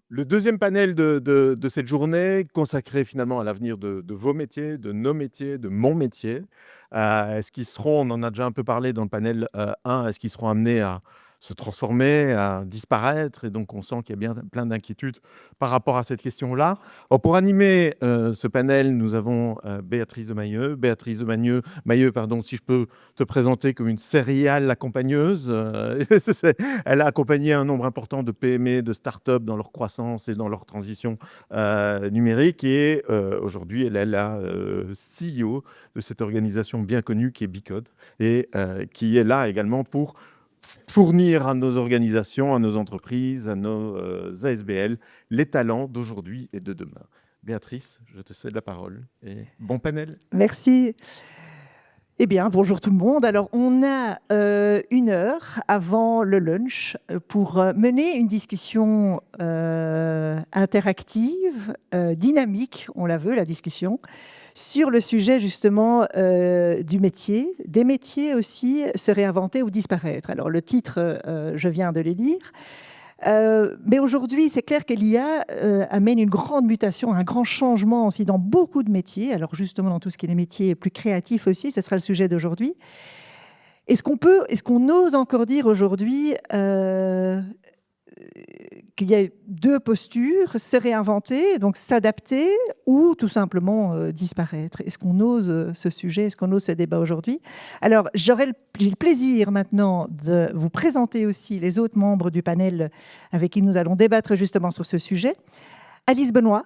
Le deuxième panel de cette journée consacré finalement à l'avenir de vos métiers, de nos métiers, de mon métier. Est-ce qu'ils seront, on en a déjà un peu parlé dans le panel 1, est-ce qu'ils seront amenés à se transformer, à disparaître? Et donc on sent qu'il y a bien plein d'inquiétudes par rapport à cette question-là. Alors, pour animer ce panel, nous avons Béatrice de Mailleux. Béatrice de Mailleux, pardon, si je peux te présenter comme une serial accompagneuse. Elle a accompagné un nombre important de PME, de start-up dans leur croissance et dans leur transition numérique. Et aujourd'hui, elle est la CEO de cette organisation bien connue qui est Bicode et qui est là également pour fournir à nos organisations, à nos entreprises, à nos ASBL, les talents d'aujourd'hui et de demain. Béatrice, je te cède la parole. Et bon panel. Merci. Eh bien, bonjour tout le monde. Alors, on a 1 heure avant le lunch pour mener une discussion interactive, dynamique, on la veut, la discussion, sur le sujet justement du métier, des métiers aussi se réinventer ou disparaître. Alors, le titre, je viens de les lire. Mais aujourd'hui, c'est clair que l'IA amène une grande mutation, un grand changement aussi dans beaucoup de métiers. Alors justement, dans tout ce qui est les métiers plus créatifs aussi, ce sera le sujet d'aujourd'hui. Est-ce qu'on ose encore dire aujourd'hui qu'il y a 2 postures, se réinventer, donc s'adapter, ou tout simplement disparaître? Est-ce qu'on ose ce sujet? Est-ce qu'on ose ce débat aujourd'hui? Alors, j'ai le plaisir maintenant de vous présenter aussi les autres membres du panel avec qui nous allons débattre justement sur ce sujet. Alice Benoît.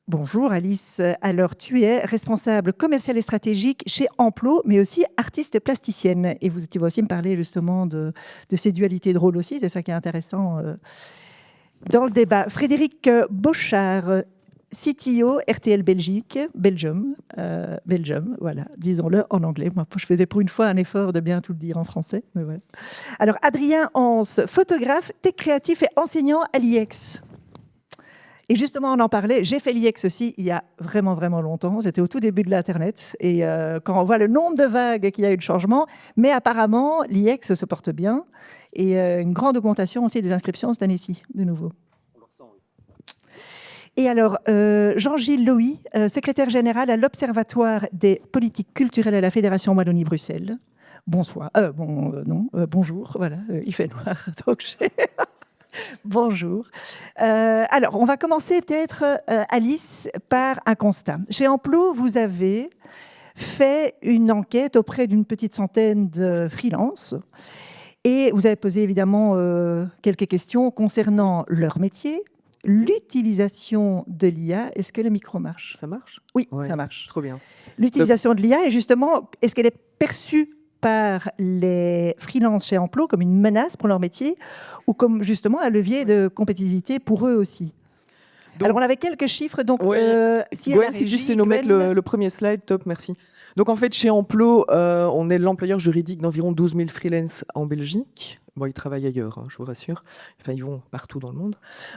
Bonjour Alice. Alors, tu es responsable commercial et stratégique chez Amplo, mais aussi artiste plasticienne. Et tu vas aussi me parler justement de ces dualités de rôle aussi, c'est ça qui est intéressant dans le débat. Frédéric Bochard, CTO RTL Belgium, voilà, disons-le en anglais. Moi, je faisais pour une fois un effort de bien tout le dire en français. Mais voilà. Alors, Adrien Hans, photographe, tech créatif et enseignant à l'IEX. Et justement, on en parlait, j'ai fait l'IEX aussi il y a vraiment, vraiment longtemps. C'était au tout début de l'Internet. Et quand on voit le nombre de vagues qu'il y a eu de changement, mais apparemment, l'IEX se porte bien. Et une grande augmentation aussi des inscriptions cette année-ci, de nouveau. Et alors, Jean-Gilles Louis, secrétaire général à l'Observatoire des politiques culturelles à la Fédération Wallonie-Bruxelles. Bonsoir. Bonjour. Voilà, il fait noir. Donc bonjour. Alors, on va commencer peut-être, Alice, par un constat. Chez Amplo, vous avez fait une enquête auprès d'une petite centaine de freelances et vous avez posé évidemment quelques questions concernant leur métier, l'utilisation de l'IA. Est-ce que le micro marche? Ça marche? Oui, ouais, ça marche. Trop bien. L'utilisation de l'IA, et justement, est-ce qu'elle est perçue par les freelances chez Amplo comme une menace pour leur métier ou comme justement un levier de compétitivité pour eux aussi? Donc, alors, on avait quelques chiffres. Donc, si tu sais nous mettre le premier slide, top, merci. Donc, en fait, chez Amplo, on est l'employeur juridique d'environ 12 000 freelances en Belgique. Bon, ils travaillent ailleurs, hein, je vous rassure. Enfin, ils vont partout dans le monde.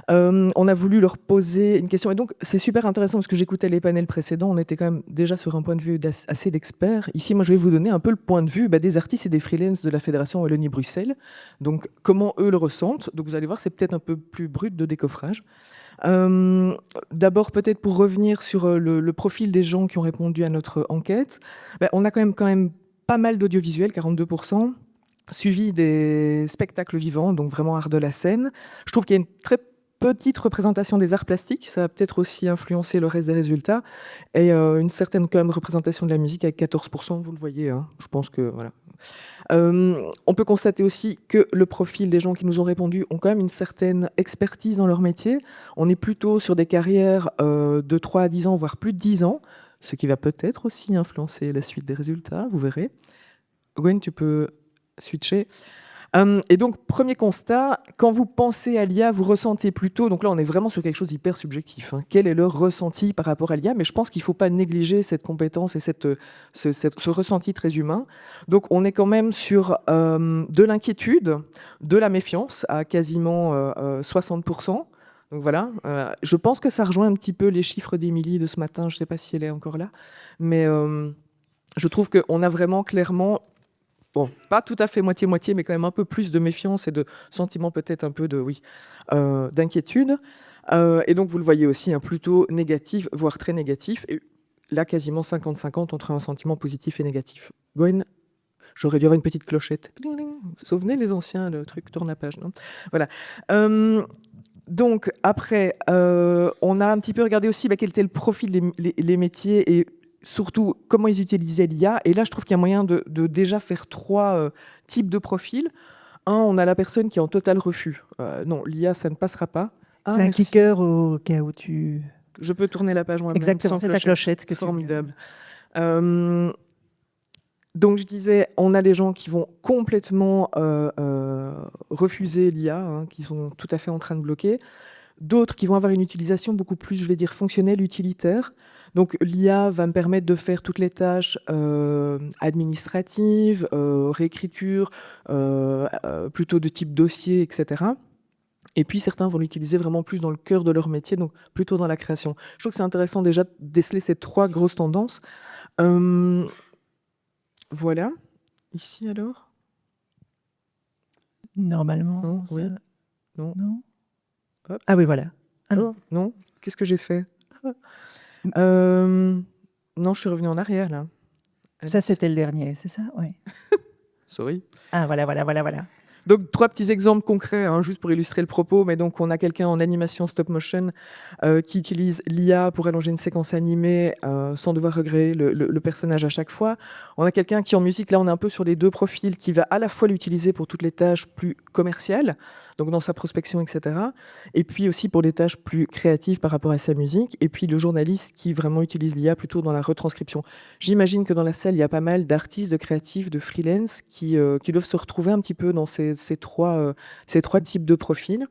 On a voulu leur poser une question. Et donc, c'est super intéressant parce que j'écoutais les panels précédents. On était quand même déjà sur un point de vue assez d'experts. Ici, moi, je vais vous donner un peu le point de vue des artistes et des freelances de la Fédération Wallonie-Bruxelles. Donc, comment eux le ressentent. Donc, vous allez voir, c'est peut-être un peu plus brut de décoffrage. D'abord, peut-être pour revenir sur le profil des gens qui ont répondu à notre enquête, on a quand même pas mal d'audiovisuels, 42%, suivi des spectacles vivants, donc vraiment art de la scène. Je trouve qu'il y a une très petite représentation des arts plastiques, ça a peut-être aussi influencé le reste des résultats, et une certaine quand même représentation de la musique avec 14%, vous le voyez, hein. Je pense que voilà. On peut constater aussi que le profil des gens qui nous ont répondu ont quand même une certaine expertise dans leur métier. On est plutôt sur des carrières de 3 à 10 ans, voire plus de 10 ans, ce qui va peut-être aussi influencer la suite des résultats, vous verrez. Gwen, tu peux switcher. Et donc, premier constat, quand vous pensez à l'IA, vous ressentez plutôt, donc là on est vraiment sur quelque chose d'hyper subjectif, hein, quel est leur ressenti par rapport à l'IA, mais je pense qu'il ne faut pas négliger cette compétence et ce ressenti très humain. Donc on est quand même sur de l'inquiétude, de la méfiance à quasiment 60%. Donc voilà, je pense que ça rejoint un petit peu les chiffres d'Émilie de ce matin, je ne sais pas si elle est encore là, mais je trouve qu'on a vraiment clairement bon, pas tout à fait moitié-moitié, mais quand même un peu plus de méfiance et de sentiment peut-être un peu de, oui, d'inquiétude. Et donc, vous le voyez aussi, plutôt négatif, voire très négatif. Et là, quasiment 50-50 entre un sentiment positif et négatif. Gwen, j'aurais dû avoir une petite clochette. Ding, ding. Vous vous souvenez, les anciens, le truc tourne la page, non? Voilà. Donc, après, on a un petit peu regardé aussi quel était le profil les métiers et surtout comment ils utilisaient l'IA. Et là, je trouve qu'il y a moyen de déjà faire 3 types de profils. Un, on a la personne qui est en total refus. Non, l'IA, ça ne passera pas. Ah, C'est un merci. clicker au cas où tu... Je peux tourner la page moi-même. Exactement, sans c'est ta clochette que tu... Formidable. Donc, je disais, on a les gens qui vont complètement refuser l'IA, qui sont tout à fait en train de bloquer. D'autres qui vont avoir une utilisation beaucoup plus, je vais dire, fonctionnelle, utilitaire. Donc, l'IA va me permettre de faire toutes les tâches administratives, réécriture, plutôt de type dossier, etc. Et puis, certains vont l'utiliser vraiment plus dans le cœur de leur métier, donc plutôt dans la création. Je trouve que c'est intéressant déjà de déceler ces 3 grosses tendances. Voilà. Ici, alors? Normalement. Non, ça- oui. Non. Non. Hop. Ah oui, voilà. Ah non. Non? Qu'est-ce que j'ai fait? Non, je suis revenu en arrière, là. Ça, c'était le dernier, c'est ça? Oui. Sorry. Ah, voilà. Donc, 3 petits exemples concrets, juste pour illustrer le propos. Mais donc, on a quelqu'un en animation stop motion qui utilise l'IA pour allonger une séquence animée sans devoir recréer le personnage à chaque fois. On a quelqu'un qui, en musique, là, on est un peu sur les 2 profils, qui va à la fois l'utiliser pour toutes les tâches plus commerciales, donc dans sa prospection, etc. Et puis aussi pour les tâches plus créatives par rapport à sa musique. Et puis le journaliste qui vraiment utilise l'IA plutôt dans la retranscription. J'imagine que dans la salle, il y a pas mal d'artistes, de créatifs, de freelance qui doivent se retrouver un petit peu dans ces 3 types de profils.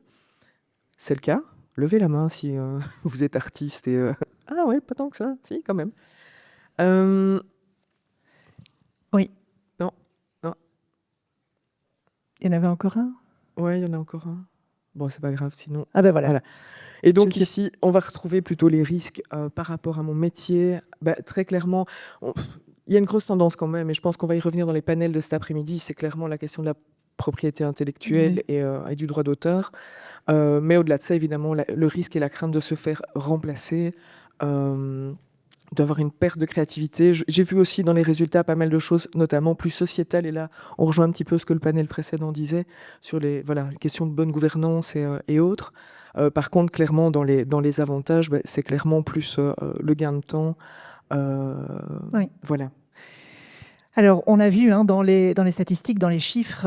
C'est le cas. Levez la main si vous êtes artiste. Ah ouais, pas tant que ça. Si, quand même. Oui. Non. Il y en avait encore un? Ouais, il y en a encore un. Bon, c'est pas grave, sinon. Ah ben voilà. Et donc Je sais- ici, on va retrouver plutôt les risques par rapport à mon métier. Très clairement, il y a une grosse tendance quand même, et je pense qu'on va y revenir dans les panels de cet après-midi, c'est clairement la question de la propriété intellectuelle et du droit d'auteur. Mais au-delà de ça, évidemment, le risque et la crainte de se faire remplacer, d'avoir une perte de créativité. J'ai vu aussi dans les résultats pas mal de choses, notamment plus sociétales, et là, on rejoint un petit peu ce que le panel précédent disait sur les questions de bonne gouvernance et autres. Par contre, clairement, dans les avantages, c'est clairement plus le gain de temps. Oui. Voilà. Alors, on a vu dans les statistiques, dans les chiffres,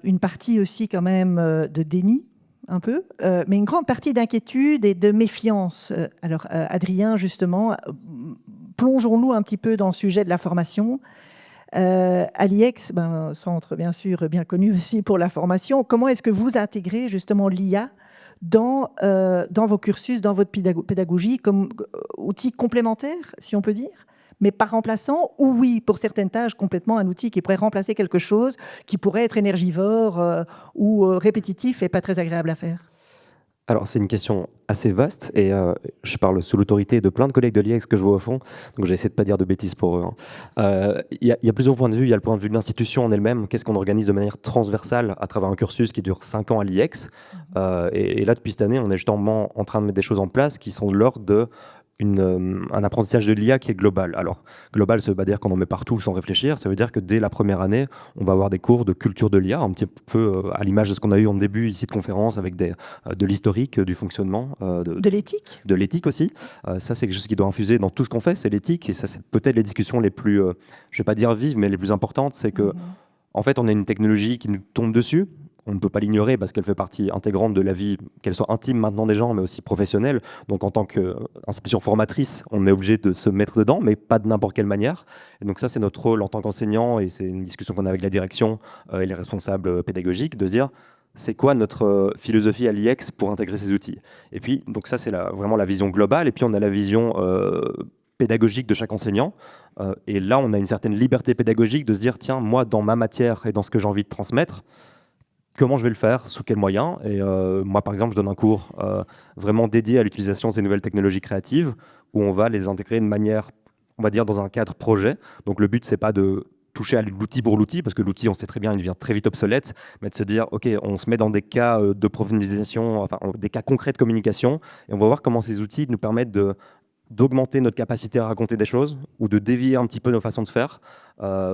une partie aussi quand même de déni, un peu, mais une grande partie d'inquiétude et de méfiance. Alors, Adrien, justement, plongeons-nous un petit peu dans le sujet de la formation. À l'IEX, centre bien sûr bien connu aussi pour la formation, comment est-ce que vous intégrez justement l'IA dans vos cursus, dans votre pédagogie, comme outil complémentaire, si on peut dire, mais pas remplaçant, ou oui, pour certaines tâches, complètement un outil qui pourrait remplacer quelque chose qui pourrait être énergivore ou répétitif et pas très agréable à faire? Alors, c'est une question assez vaste et je parle sous l'autorité de plein de collègues de l'IEX que je vois au fond, donc j'ai essayé de ne pas dire de bêtises pour eux. Il y a plusieurs points de vue. Il y a le point de vue de l'institution en elle-même. Qu'est-ce qu'on organise de manière transversale à travers un cursus qui dure 5 ans à l'IEX. Et là, depuis cette année, on est justement en train de mettre des choses en place qui sont de l'ordre de un apprentissage de l'IA qui est global. Alors, global, ça veut pas dire qu'on en met partout sans réfléchir. Ça veut dire que dès la première année, on va avoir des cours de culture de l'IA, un petit peu à l'image de ce qu'on a eu en début ici de conférence, avec de l'historique du fonctionnement. De l'éthique? De l'éthique aussi. Ça, c'est quelque chose qui doit infuser dans tout ce qu'on fait, c'est l'éthique. Et ça, c'est peut-être les discussions les plus, je vais pas dire vives, mais les plus importantes. C'est que, en fait, on a une technologie qui nous tombe dessus. On ne peut pas l'ignorer parce qu'elle fait partie intégrante de la vie, qu'elle soit intime maintenant des gens, mais aussi professionnelle. Donc en tant qu'institution formatrice, on est obligé de se mettre dedans, mais pas de n'importe quelle manière. Et donc ça, c'est notre rôle en tant qu'enseignant, et c'est une discussion qu'on a avec la direction et les responsables pédagogiques, de se dire, c'est quoi notre philosophie à l'IEX pour intégrer ces outils? Et puis, donc ça, c'est vraiment la vision globale. Et puis, on a la vision pédagogique de chaque enseignant. Et là, on a une certaine liberté pédagogique de se dire, tiens, moi, dans ma matière et dans ce que j'ai envie de transmettre, comment je vais le faire, sous quels moyens. Et moi, par exemple, je donne un cours vraiment dédié à l'utilisation de ces nouvelles technologies créatives, où on va les intégrer de manière, on va dire, dans un cadre projet. Donc le but, c'est pas de toucher à l'outil pour l'outil, parce que l'outil, on sait très bien, il devient très vite obsolète, mais de se dire, OK, on se met dans des cas de professionnalisation, enfin, des cas concrets de communication, et on va voir comment ces outils nous permettent d'augmenter notre capacité à raconter des choses ou de dévier un petit peu nos façons de faire.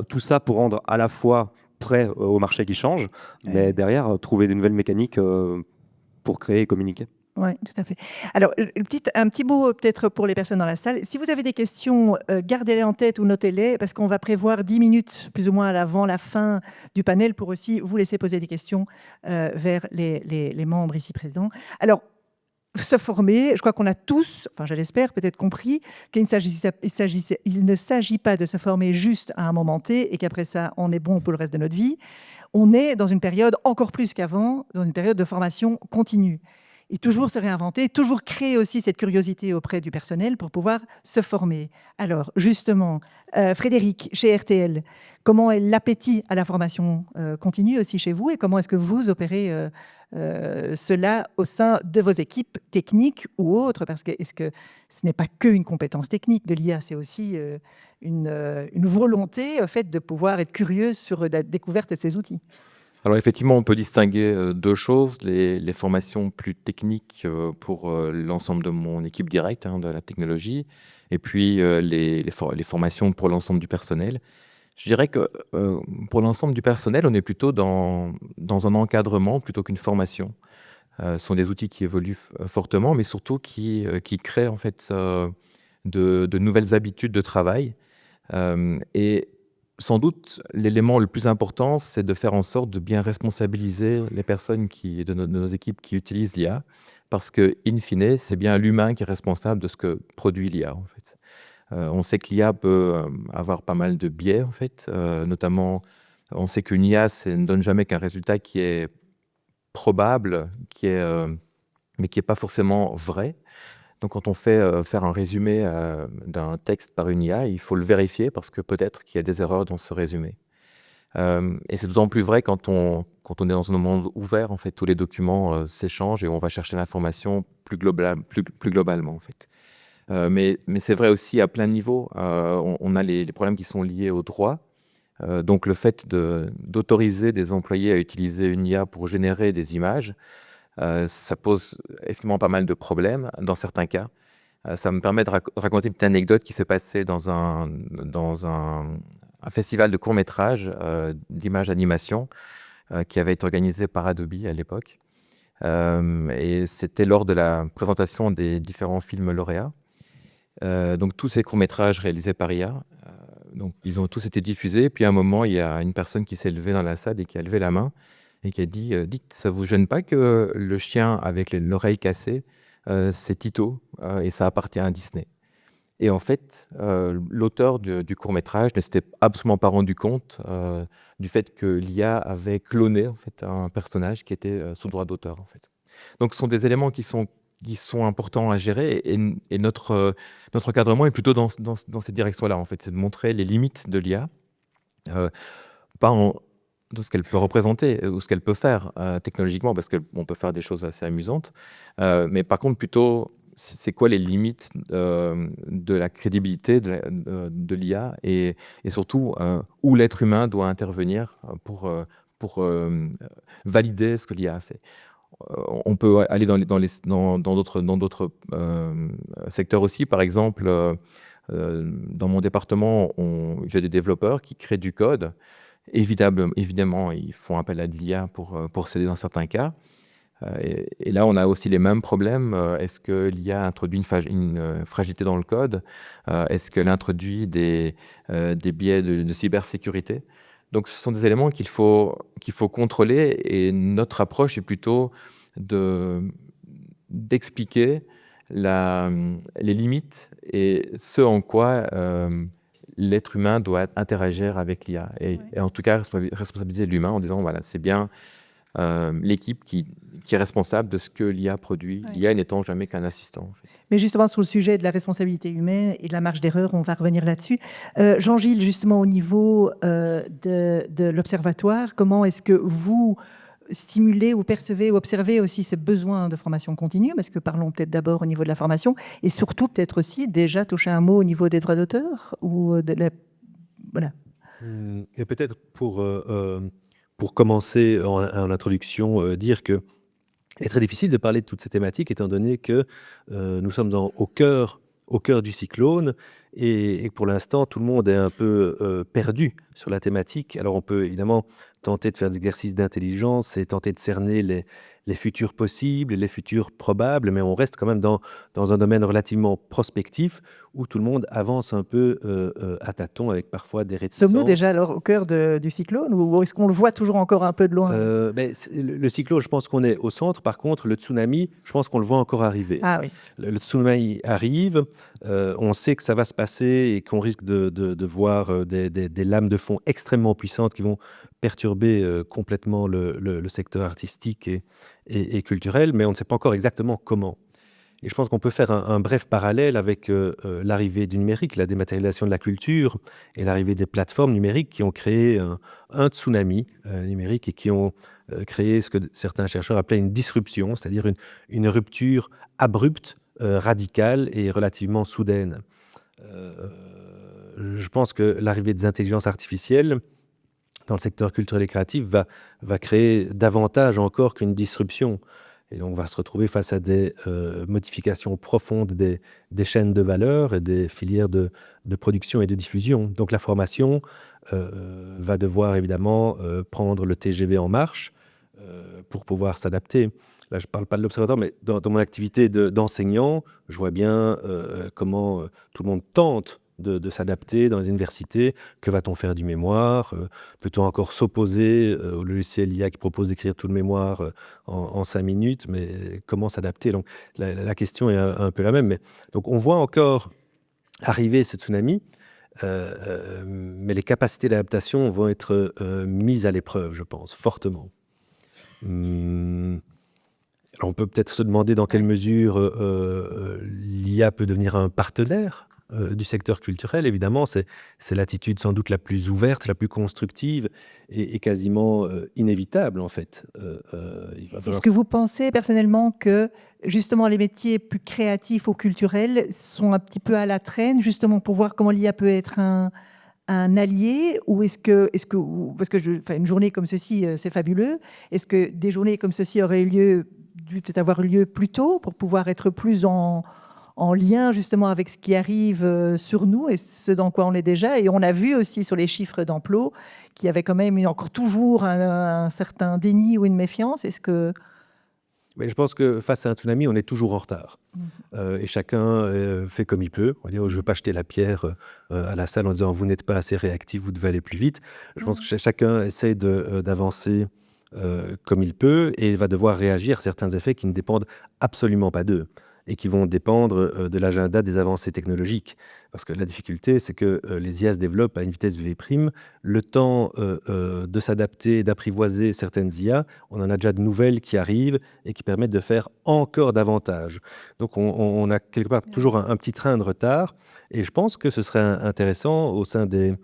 Tout ça pour rendre à la fois prêt au marché qui change, mais derrière, trouver des nouvelles mécaniques pour créer et communiquer. Oui, tout à fait. Alors, un petit mot peut-être pour les personnes dans la salle. Si vous avez des questions, gardez-les en tête ou notez-les, parce qu'on va prévoir 10 minutes plus ou moins avant la fin du panel pour aussi vous laisser poser des questions vers les membres ici présents. Alors, se former, je crois qu'on a tous, enfin je l'espère, peut-être compris qu'il ne s'agit pas de se former juste à un moment T et qu'après ça, on est bon pour le reste de notre vie. On est dans une période, encore plus qu'avant, dans une période de formation continue. Et toujours se réinventer, toujours créer aussi cette curiosité auprès du personnel pour pouvoir se former. Alors, justement, Frédéric, chez RTL, comment est l'appétit à la formation continue aussi chez vous et comment est-ce que vous opérez cela au sein de vos équipes techniques ou autres? Parce que est-ce que ce n'est pas qu'une compétence technique de l'IA, c'est aussi une volonté au fait de pouvoir être curieux sur la découverte de ces outils? Alors effectivement, on peut distinguer deux choses, les formations plus techniques pour l'ensemble de mon équipe directe de la technologie, et puis les formations pour l'ensemble du personnel. Je dirais que pour l'ensemble du personnel, on est plutôt dans un encadrement plutôt qu'une formation. Ce sont des outils qui évoluent fortement, mais surtout qui créent en fait de nouvelles habitudes de travail. Et sans doute, l'élément le plus important, c'est de faire en sorte de bien responsabiliser les personnes de nos équipes qui utilisent l'IA, parce que, in fine, c'est bien l'humain qui est responsable de ce que produit l'IA, en fait. On sait que l'IA peut avoir pas mal de biais, en fait. Notamment, on sait qu'une IA, ça ne donne jamais qu'un résultat qui est probable, mais qui n'est pas forcément vrai. Donc, quand on fait faire un résumé d'un texte par une IA, il faut le vérifier parce que peut-être qu'il y a des erreurs dans ce résumé. Et c'est d'autant plus vrai quand on est dans un monde ouvert. En fait, tous les documents s'échangent et on va chercher l'information plus globalement, en fait. Mais c'est vrai aussi à plein niveau. On a les problèmes qui sont liés au droit. Donc, le fait d'autoriser des employés à utiliser une IA pour générer des images, ça pose effectivement pas mal de problèmes dans certains cas. Ça me permet de raconter une petite anecdote qui s'est passée dans un festival de court-métrage d'images animation qui avait été organisé par Adobe à l'époque. Et c'était lors de la présentation des différents films lauréats. Donc tous ces courts-métrages réalisés par IA, donc ils ont tous été diffusés. Puis à un moment, il y a une personne qui s'est levée dans la salle et qui a levé la main et qui a dit « Dites, ça vous gêne pas que le chien avec l'oreille cassée, c'est Tito et ça appartient à Disney ?» Et en fait, l'auteur du court-métrage ne s'était absolument pas rendu compte du fait que l'IA avait cloné en fait, un personnage qui était sous droit d'auteur. En fait. Donc ce sont des éléments qui sont importants à gérer et notre encadrement est plutôt dans cette direction-là. En fait, c'est de montrer les limites de l'IA, pas de ce qu'elle peut représenter ou ce qu'elle peut faire technologiquement, parce qu'on peut faire des choses assez amusantes, mais par contre plutôt c'est quoi les limites de la crédibilité de l'IA et surtout où l'être humain doit intervenir pour valider ce que l'IA a fait. On peut aller dans d'autres secteurs aussi. Par exemple, dans mon département, j'ai des développeurs qui créent du code. Évidemment, ils font appel à de l'IA pour s'aider dans certains cas. Et là, on a aussi les mêmes problèmes. Est-ce que l'IA introduit une fragilité dans le code? Est-ce qu'elle introduit des biais de cybersécurité? Donc, ce sont des éléments qu'il faut contrôler. Et notre approche est plutôt d'expliquer les limites et ce en quoi l'être humain doit interagir avec l'IA. Et en tout cas, responsabiliser l'humain en disant, voilà, c'est bien l'équipe qui est responsable de ce que l'IA produit, l'IA n'étant jamais qu'un assistant. En fait. Mais justement, sur le sujet de la responsabilité humaine et de la marge d'erreur, on va revenir là-dessus. Jean-Gilles, justement, au niveau de l'Observatoire, comment est-ce que vous stimulez ou percevez ou observez aussi ce besoin de formation continue? Parce que parlons peut-être d'abord au niveau de la formation et surtout peut-être aussi déjà toucher un mot au niveau des droits d'auteur ou de la... Voilà. Et peut-être pour commencer en introduction, dire que il est très difficile de parler de toutes ces thématiques étant donné que nous sommes au cœur du cyclone et que pour l'instant tout le monde est un peu perdu sur la thématique. Alors on peut évidemment tenter de faire des exercices d'intelligence et tenter de cerner les futurs possibles et les futurs probables, mais on reste quand même dans un domaine relativement prospectif où tout le monde avance un peu à tâtons avec parfois des réticences. Sommes-nous déjà alors au cœur du cyclone ou est-ce qu'on le voit toujours encore un peu de loin? Le cyclone, je pense qu'on est au centre. Par contre, le tsunami, je pense qu'on le voit encore arriver. Ah oui. Le tsunami arrive, on sait que ça va se passer et qu'on risque de voir des lames de fond extrêmement puissantes qui vont perturber complètement le secteur artistique et culturel, mais on ne sait pas encore exactement comment. Et je pense qu'on peut faire un bref parallèle avec l'arrivée du numérique, la dématérialisation de la culture et l'arrivée des plateformes numériques qui ont créé un tsunami numérique et qui ont créé ce que certains chercheurs appelaient une disruption, c'est-à-dire une rupture abrupte, radicale et relativement soudaine. Je pense que l'arrivée des intelligences artificielles dans le secteur culturel et créatif va créer davantage encore qu'une disruption. Et donc, on va se retrouver face à des modifications profondes des chaînes de valeur et des filières de production et de diffusion. Donc, la formation va devoir évidemment prendre le TGV en marche pour pouvoir s'adapter. Là, je ne parle pas de l'observatoire, mais dans mon activité d'enseignant, je vois bien comment tout le monde tente de s'adapter dans les universités. Que va-t-on faire du mémoire? Peut-on encore s'opposer au logiciel IA qui propose d'écrire tout le mémoire en 5 minutes? Mais comment s'adapter? Donc la question est un peu la même. Mais, donc on voit encore arriver ce tsunami, mais les capacités d'adaptation vont être mises à l'épreuve, je pense, fortement. Alors on peut peut-être se demander dans quelle mesure l'IA peut devenir un partenaire du secteur culturel. Évidemment, c'est l'attitude sans doute la plus ouverte, la plus constructive et quasiment inévitable en fait. Est-ce que vous pensez personnellement que justement les métiers plus créatifs ou culturels sont un petit peu à la traîne justement pour voir comment l'IA peut être un allié ou parce que une journée comme ceci, c'est fabuleux. Est-ce que des journées comme ceci auraient dû peut-être avoir lieu plus tôt pour pouvoir être plus en lien justement avec ce qui arrive sur nous et ce dans quoi on est déjà. Et on a vu aussi sur les chiffres d'emploi qu'il y avait quand même encore toujours un certain déni ou une méfiance. Est-ce que... Mais je pense que face à un tsunami, on est toujours en retard. Et chacun fait comme il peut. On va dire, je ne veux pas jeter la pierre à la salle en disant vous n'êtes pas assez réactif, vous devez aller plus vite. Je pense que chacun essaie d'avancer comme il peut et va devoir réagir à certains effets qui ne dépendent absolument pas d'eux et qui vont dépendre de l'agenda des avancées technologiques. Parce que la difficulté, c'est que les IA se développent à une vitesse V'. Le temps de s'adapter, d'apprivoiser certaines IA, on en a déjà de nouvelles qui arrivent et qui permettent de faire encore davantage. Donc on a quelque part toujours un petit train de retard. Et je pense que ce serait intéressant au sein des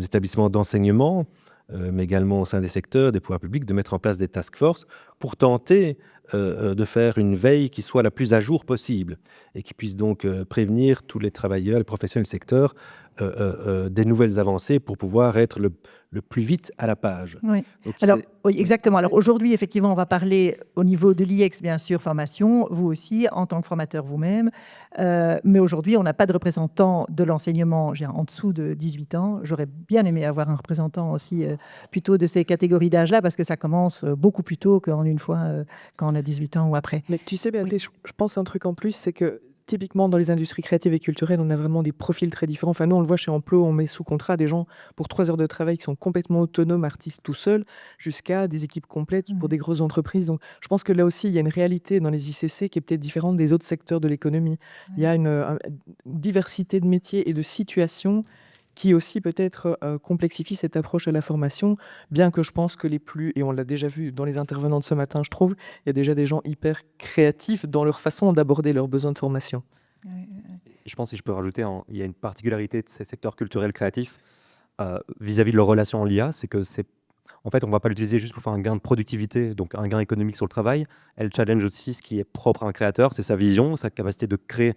établissements d'enseignement, mais également au sein des secteurs, des pouvoirs publics, de mettre en place des task force pour tenter de faire une veille qui soit la plus à jour possible et qui puisse donc prévenir tous les travailleurs, les professionnels du secteur des nouvelles avancées pour pouvoir être le plus vite à la page. Oui. Donc, alors, oui, exactement. Alors aujourd'hui, effectivement, on va parler au niveau de l'IEX, bien sûr, formation, vous aussi, en tant que formateur vous-même. Mais aujourd'hui, on n'a pas de représentant de l'enseignement en dessous de 18 ans. J'aurais bien aimé avoir un représentant aussi plutôt de ces catégories d'âge-là, parce que ça commence beaucoup plus tôt qu'en une fois quand on a 18 ans ou après. Mais tu sais, Béatrice, je pense un truc en plus, c'est que typiquement dans les industries créatives et culturelles, on a vraiment des profils très différents. Enfin, nous, on le voit chez Emploi, on met sous contrat des gens pour 3 heures de travail qui sont complètement autonomes, artistes tout seuls, jusqu'à des équipes complètes pour des grosses entreprises. Donc, je pense que là aussi, il y a une réalité dans les ICC qui est peut-être différente des autres secteurs de l'économie. Il y a une diversité de métiers et de situations qui aussi peut-être complexifie cette approche à la formation, bien que je pense que et on l'a déjà vu dans les intervenants de ce matin, je trouve, il y a déjà des gens hyper créatifs dans leur façon d'aborder leurs besoins de formation. Je pense, si je peux rajouter, il y a une particularité de ces secteurs culturels créatifs vis-à-vis de leur relation à l'IA, c'est que en fait, on ne va pas l'utiliser juste pour faire un gain de productivité, donc un gain économique sur le travail. Elle challenge aussi ce qui est propre à un créateur, c'est sa vision, sa capacité de créer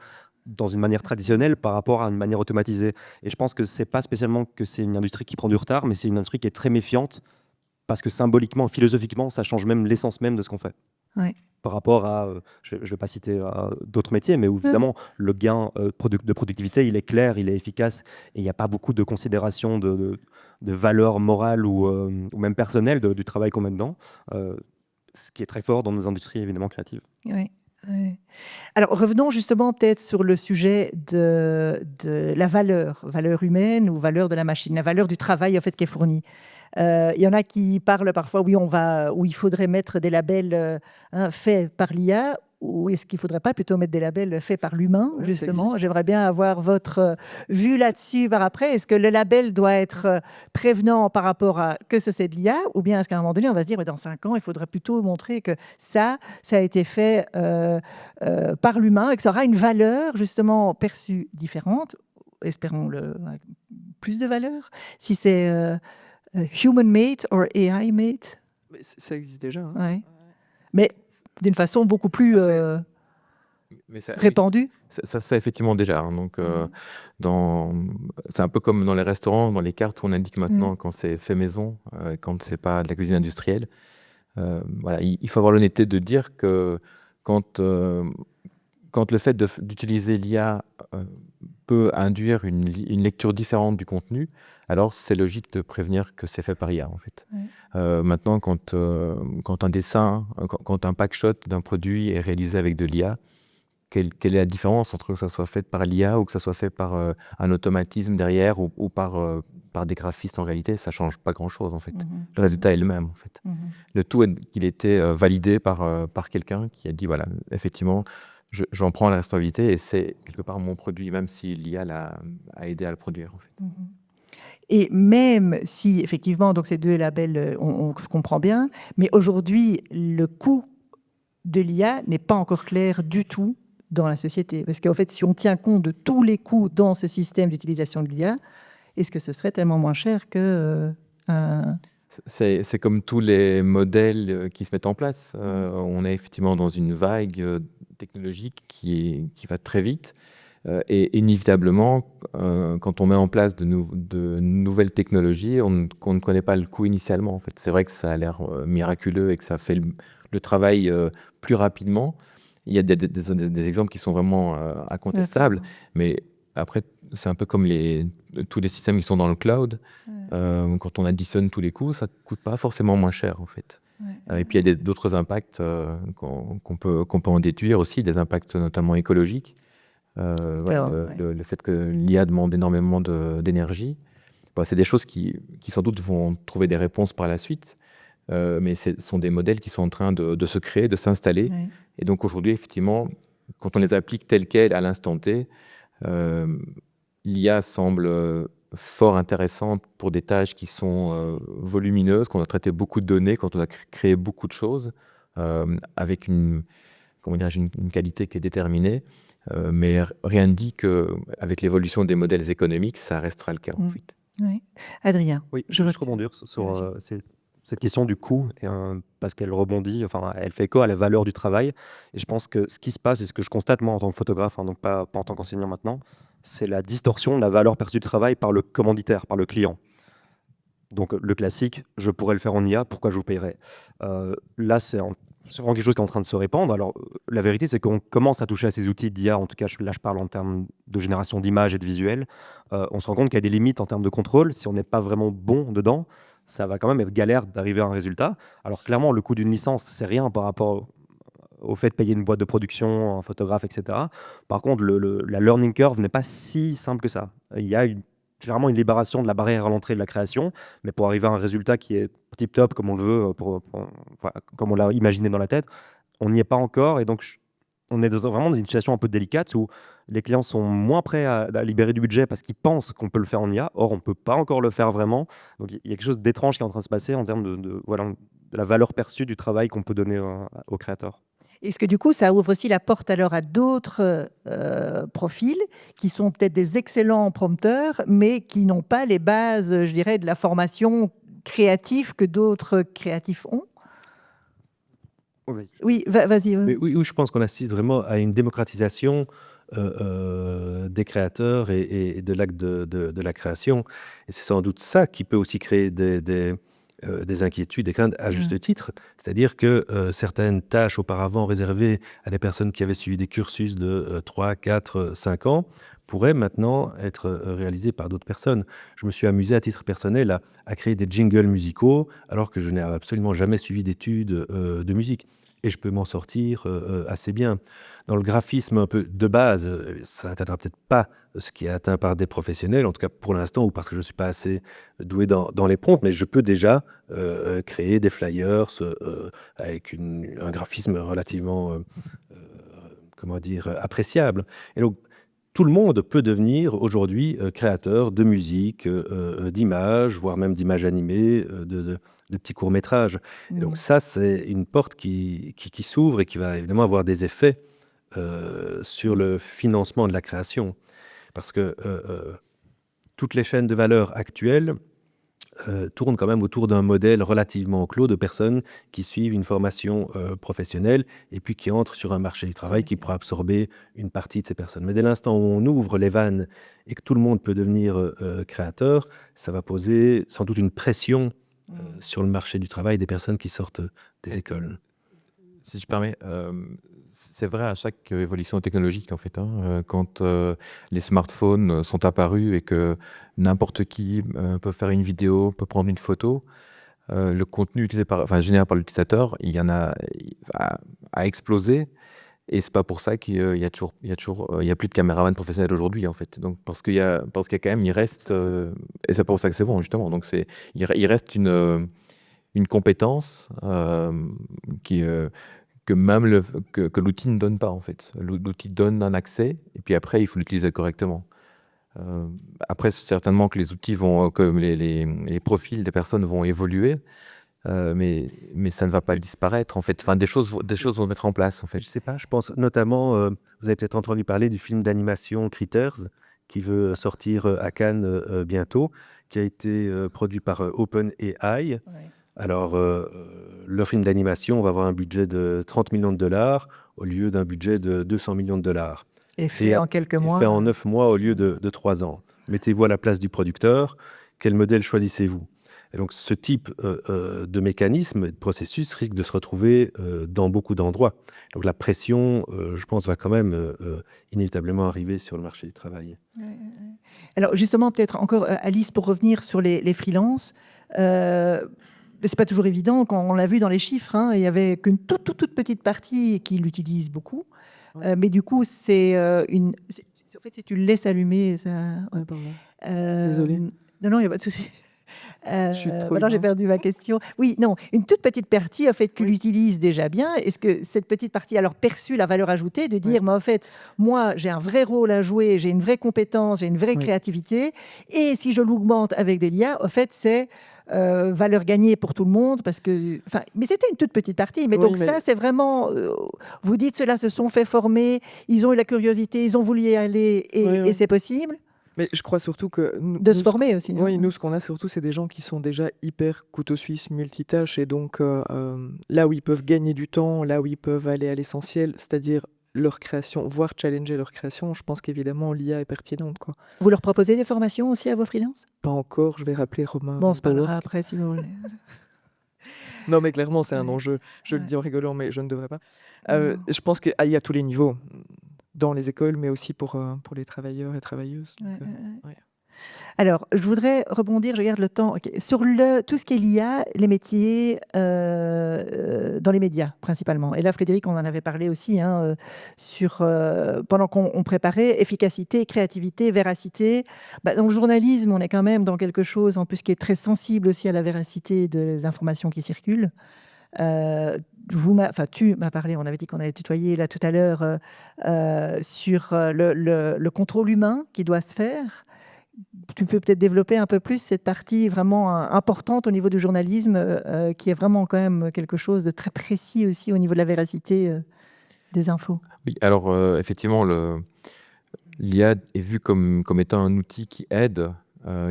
dans une manière traditionnelle par rapport à une manière automatisée. Et je pense que c'est pas spécialement que c'est une industrie qui prend du retard, mais c'est une industrie qui est très méfiante parce que symboliquement, philosophiquement, ça change même l'essence même de ce qu'on fait. Ouais. Par rapport à, je ne vais pas citer d'autres métiers, mais où évidemment le gain de productivité, il est clair, il est efficace, et il n'y a pas beaucoup de considération de valeur morale ou même personnelle du travail qu'on met dedans, ce qui est très fort dans nos industries évidemment créatives. Oui. Oui. Alors revenons justement peut-être sur le sujet de la valeur humaine ou valeur de la machine, la valeur du travail en fait qui est fourni. Il y en a qui parlent parfois, oui, où il faudrait mettre des labels faits par l'IA, ou est-ce qu'il ne faudrait pas plutôt mettre des labels faits par l'humain, justement? J'aimerais bien avoir votre vue là-dessus par après. Est-ce que le label doit être prévenant par rapport à que c'est de l'IA, ou bien est-ce qu'à un moment donné, on va se dire, dans 5 ans, il faudrait plutôt montrer que ça a été fait par l'humain et que ça aura une valeur, justement, perçue différente, espérons-le, plus de valeur, si c'est human-made ou AI-made. Ça existe déjà. Hein. Ouais. Mais d'une façon beaucoup plus répandue. Oui, ça se fait effectivement déjà. Hein. Donc, c'est un peu comme dans les restaurants, dans les cartes où on indique maintenant quand c'est fait maison, quand c'est pas de la cuisine industrielle. Voilà, il faut avoir l'honnêteté de dire que quand le fait d'utiliser l'IA peut induire une lecture différente du contenu, alors c'est logique de prévenir que c'est fait par IA en fait. Maintenant, quand un dessin, quand un packshot d'un produit est réalisé avec de l'IA, quelle est la différence entre que ça soit fait par l'IA ou que ça soit fait par un automatisme derrière ou par des graphistes en réalité, ça change pas grand-chose en fait. Le résultat est le même en fait. Le tout est qu'il ait été validé par quelqu'un qui a dit voilà, effectivement, j'en prends la responsabilité et c'est quelque part mon produit, même si l'IA a aidé à le produire en fait. Et même si, effectivement, donc ces deux labels, on se comprend bien, mais aujourd'hui, le coût de l'IA n'est pas encore clair du tout dans la société. Parce qu'en fait, si on tient compte de tous les coûts dans ce système d'utilisation de l'IA, est-ce que ce serait tellement moins cher que... C'est comme tous les modèles qui se mettent en place. On est effectivement dans une vague technologique qui va très vite. Et inévitablement, quand on met en place de nouvelles technologies, qu'on ne connaît pas le coût initialement. En fait. C'est vrai que ça a l'air miraculeux et que ça fait le travail plus rapidement. Il y a des exemples qui sont vraiment incontestables, mais après, c'est un peu comme tous les systèmes qui sont dans le cloud. Quand on additionne tous les coûts, ça ne coûte pas forcément moins cher, en fait. Et puis, il y a d'autres impacts qu'on peut en déduire aussi, des impacts notamment écologiques. Le fait que l'IA demande énormément d'énergie. C'est des choses qui sans doute vont trouver des réponses par la suite, mais ce sont des modèles qui sont en train de se créer, de s'installer. Et donc aujourd'hui, effectivement, quand on les applique telles quelles à l'instant T, l'IA semble fort intéressante pour des tâches qui sont volumineuses, quand on a traité beaucoup de données, quand on a créé beaucoup de choses, avec une qualité qui est déterminée. Mais rien ne dit qu'avec l'évolution des modèles économiques, ça restera le cas ensuite. Oui. Adrien. Oui, je veux juste rebondir sur cette question du coût, parce qu'elle rebondit, enfin, elle fait écho à la valeur du travail. Et je pense que ce qui se passe, et ce que je constate moi en tant que photographe, donc pas en tant qu'enseignant maintenant, c'est la distorsion de la valeur perçue du travail par le commanditaire, par le client. Donc le classique, je pourrais le faire en IA, pourquoi je vous payerais? Là, c'est vraiment quelque chose qui est en train de se répandre. Alors, la vérité, c'est qu'on commence à toucher à ces outils d'IA, en tout cas, là, je parle en termes de génération d'images et de visuels. On se rend compte qu'il y a des limites en termes de contrôle. Si on n'est pas vraiment bon dedans, ça va quand même être galère d'arriver à un résultat. Alors, clairement, le coût d'une licence, c'est rien par rapport au fait de payer une boîte de production, un photographe, etc. Par contre, la learning curve n'est pas si simple que ça. Il y a clairement une libération de la barrière à l'entrée de la création, mais pour arriver à un résultat qui est tip-top, comme on le veut, comme on l'a imaginé dans la tête, on n'y est pas encore. Et donc, on est vraiment dans une situation un peu délicate où les clients sont moins prêts à libérer du budget parce qu'ils pensent qu'on peut le faire en IA. Or, on ne peut pas encore le faire vraiment. Donc, il y a quelque chose d'étrange qui est en train de se passer en termes de la valeur perçue du travail qu'on peut donner aux créateurs. Est-ce que du coup, ça ouvre aussi la porte alors à d'autres profils qui sont peut-être des excellents prompteurs, mais qui n'ont pas les bases, je dirais, de la formation créatif que d'autres créatifs ont. Oui, vas-y. Mais oui, je pense qu'on assiste vraiment à une démocratisation des créateurs et de l'acte de la création. Et c'est sans doute ça qui peut aussi créer des inquiétudes, des craintes à juste titre. C'est-à-dire que certaines tâches auparavant réservées à des personnes qui avaient suivi des cursus de 3, 4, 5 ans pourraient maintenant être réalisées par d'autres personnes. Je me suis amusé à titre personnel à créer des jingles musicaux alors que je n'ai absolument jamais suivi d'études de musique. Et je peux m'en sortir assez bien. Dans le graphisme un peu de base, ça n'atteindra peut-être pas ce qui est atteint par des professionnels, en tout cas pour l'instant, ou parce que je ne suis pas assez doué dans les prompts, mais je peux déjà créer des flyers avec un graphisme relativement comment dire, appréciable. Et donc, tout le monde peut devenir aujourd'hui créateur de musique, d'images, voire même d'images animées, de petits courts-métrages. Et donc ça, c'est une porte qui s'ouvre et qui va évidemment avoir des effets sur le financement de la création. Parce que toutes les chaînes de valeur actuelles tournent quand même autour d'un modèle relativement clos de personnes qui suivent une formation professionnelle et puis qui entrent sur un marché du travail qui pourra absorber une partie de ces personnes. Mais dès l'instant où on ouvre les vannes et que tout le monde peut devenir créateur, ça va poser sans doute une pression sur le marché du travail des personnes qui sortent des écoles. Si je permets, c'est vrai à chaque évolution technologique en fait. Quand les smartphones sont apparus et que n'importe qui peut faire une vidéo, peut prendre une photo, le contenu généré par l'utilisateur, il a explosé. Et c'est pas pour ça qu'il y a plus de caméramans professionnels aujourd'hui en fait. Donc parce qu'il y a quand même il reste et c'est pour ça que c'est bon justement. Donc il reste une compétence que même que l'outil ne donne pas en fait. L'outil donne un accès et puis après il faut l'utiliser correctement. Après certainement que les outils que les profils des personnes vont évoluer, mais ça ne va pas disparaître en fait. Enfin des choses vont mettre en place en fait. Je sais pas, je pense notamment, vous avez peut-être entendu parler du film d'animation Critters qui veut sortir à Cannes bientôt, qui a été produit par OpenAI. Ouais. Alors, le film d'animation va avoir un budget de 30 millions de dollars au lieu d'un budget de 200 millions de dollars. Et fait en quelques mois. Fait en 9 mois au lieu de 3 ans. Mettez-vous à la place du producteur. Quel modèle choisissez-vous? Et donc, ce type de mécanisme, de processus risque de se retrouver dans beaucoup d'endroits. Donc, la pression, je pense, va quand même inévitablement arriver sur le marché du travail. Alors, justement, peut-être encore, Alice, pour revenir sur les freelances, c'est pas toujours évident. Quand on l'a vu dans les chiffres, il y avait qu'une toute petite partie qui l'utilise beaucoup. Mais du coup, en fait, si tu le laisses allumer, ça... Ouais, pardon. Désolée. Non, il n'y a pas de souci. Maintenant, j'ai perdu ma question. Oui, non, une toute petite partie, en fait, que l'utilise déjà bien. Est-ce que cette petite partie a alors perçu la valeur ajoutée de dire, mais en fait, moi, j'ai un vrai rôle à jouer, j'ai une vraie compétence, j'ai une vraie créativité, et si je l'augmente avec des liens, en fait, c'est valeur gagnée pour tout le monde, parce que, mais c'était une toute petite partie. Mais donc ça, c'est vraiment, vous dites, ceux-là se sont fait former, ils ont eu la curiosité, ils ont voulu y aller, et c'est possible. Mais je crois surtout que... De se former aussi. Oui, nous, ce qu'on a surtout, c'est des gens qui sont déjà hyper couteau suisse, multitâches, et donc là où ils peuvent gagner du temps, là où ils peuvent aller à l'essentiel, c'est-à-dire leur création, voire challenger leur création, je pense qu'évidemment, l'IA est pertinente, quoi. Vous leur proposez des formations aussi à vos freelances? Pas encore, je vais rappeler Romain. Bon, on se parlera après, si vous voulez. Non, mais clairement, c'est un enjeu. Je le dis en rigolant, mais je ne devrais pas. Je pense qu'il y a tous les niveaux. Dans les écoles, mais aussi pour les travailleurs et travailleuses. Donc, Alors, je voudrais rebondir, je regarde le temps, sur tout ce qui est l'IA, les métiers dans les médias, principalement. Et là, Frédéric, on en avait parlé aussi, pendant qu'on préparait, efficacité, créativité, véracité. Dans le journalisme, on est quand même dans quelque chose, en plus, qui est très sensible aussi à la véracité des informations qui circulent. Tu m'as parlé, on avait dit qu'on allait tutoyer là tout à l'heure, sur le contrôle humain qui doit se faire. Tu peux peut-être développer un peu plus cette partie vraiment importante au niveau du journalisme, qui est vraiment quand même quelque chose de très précis aussi au niveau de la véracité des infos. Oui, alors effectivement, l'IA est vue comme étant un outil qui aide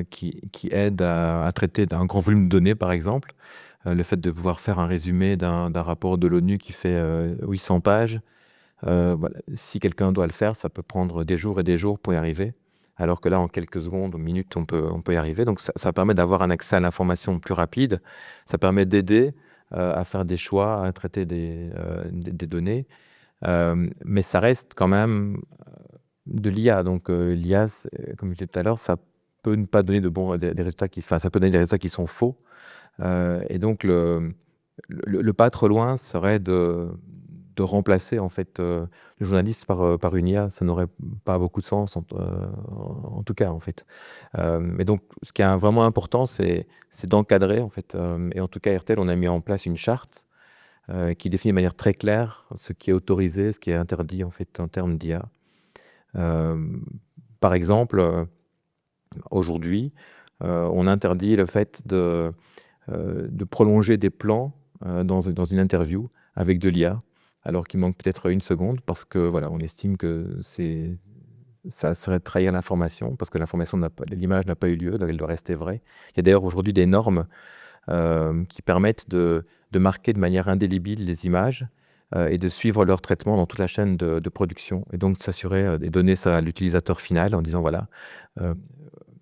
qui aident à traiter d'un grand volume de données, par exemple. Le fait de pouvoir faire un résumé d'un rapport de l'ONU qui fait 800 pages. Voilà. Si quelqu'un doit le faire, ça peut prendre des jours et des jours pour y arriver. Alors que là, en quelques secondes ou minutes, on peut y arriver. Donc ça permet d'avoir un accès à l'information plus rapide. Ça permet d'aider à faire des choix, à traiter des données. Mais ça reste quand même de l'IA. Donc l'IA, comme je disais tout à l'heure, ça peut ne pas donner des résultats ça peut donner des résultats qui sont faux. Et donc le pas trop loin serait de remplacer en fait le journaliste par une IA. Ça n'aurait pas beaucoup de sens en tout cas en fait. Mais donc ce qui est vraiment important, c'est d'encadrer en fait. Et en tout cas, RTL, on a mis en place une charte qui définit de manière très claire ce qui est autorisé, ce qui est interdit en fait en termes d'IA. Par exemple, aujourd'hui, on interdit le fait de prolonger des plans dans une interview avec de l'IA, alors qu'il manque peut-être une seconde, parce que voilà, on estime que ça serait trahir l'information, parce que l'image n'a pas eu lieu, donc elle doit rester vraie. Il y a d'ailleurs aujourd'hui des normes qui permettent de marquer de manière indélébile les images et de suivre leur traitement dans toute la chaîne de production, et donc de s'assurer et donner ça à l'utilisateur final en disant voilà,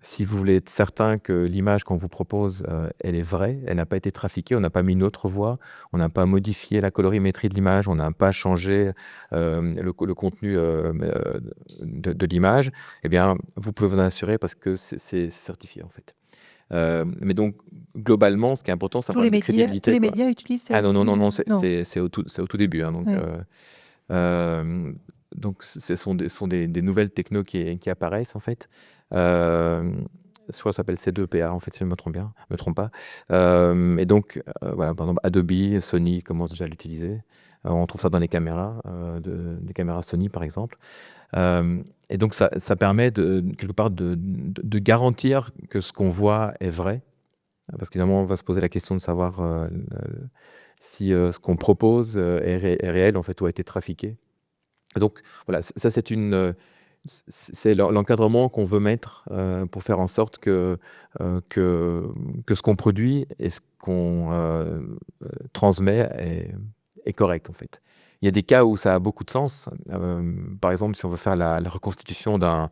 si vous voulez être certain que l'image qu'on vous propose, elle est vraie, elle n'a pas été trafiquée, on n'a pas mis une autre voix, on n'a pas modifié la colorimétrie de l'image, on n'a pas changé le contenu de l'image, eh bien, vous pouvez vous en assurer parce que c'est certifié en fait. Mais donc, globalement, ce qui est important, c'est Tous d'avoir les une médias, crédibilité. tous les Quoi. médias utilisent Ah non, non. c'est au tout début. Hein, donc, ce sont des nouvelles technos qui apparaissent en fait. Soit ça s'appelle C2PA, en fait, si je me trompe pas. Et donc, voilà, par exemple, Adobe, Sony commencent déjà à l'utiliser. On trouve ça dans les caméras, des caméras Sony, par exemple. Et donc, ça permet quelque part de garantir que ce qu'on voit est vrai. Parce qu'évidemment, on va se poser la question de savoir si ce qu'on propose est réel, en fait, ou a été trafiqué. Et donc, voilà, ça, c'est l'encadrement qu'on veut mettre pour faire en sorte que ce qu'on produit et ce qu'on transmet est correct, en fait. Il y a des cas où ça a beaucoup de sens. Par exemple, si on veut faire la reconstitution d'un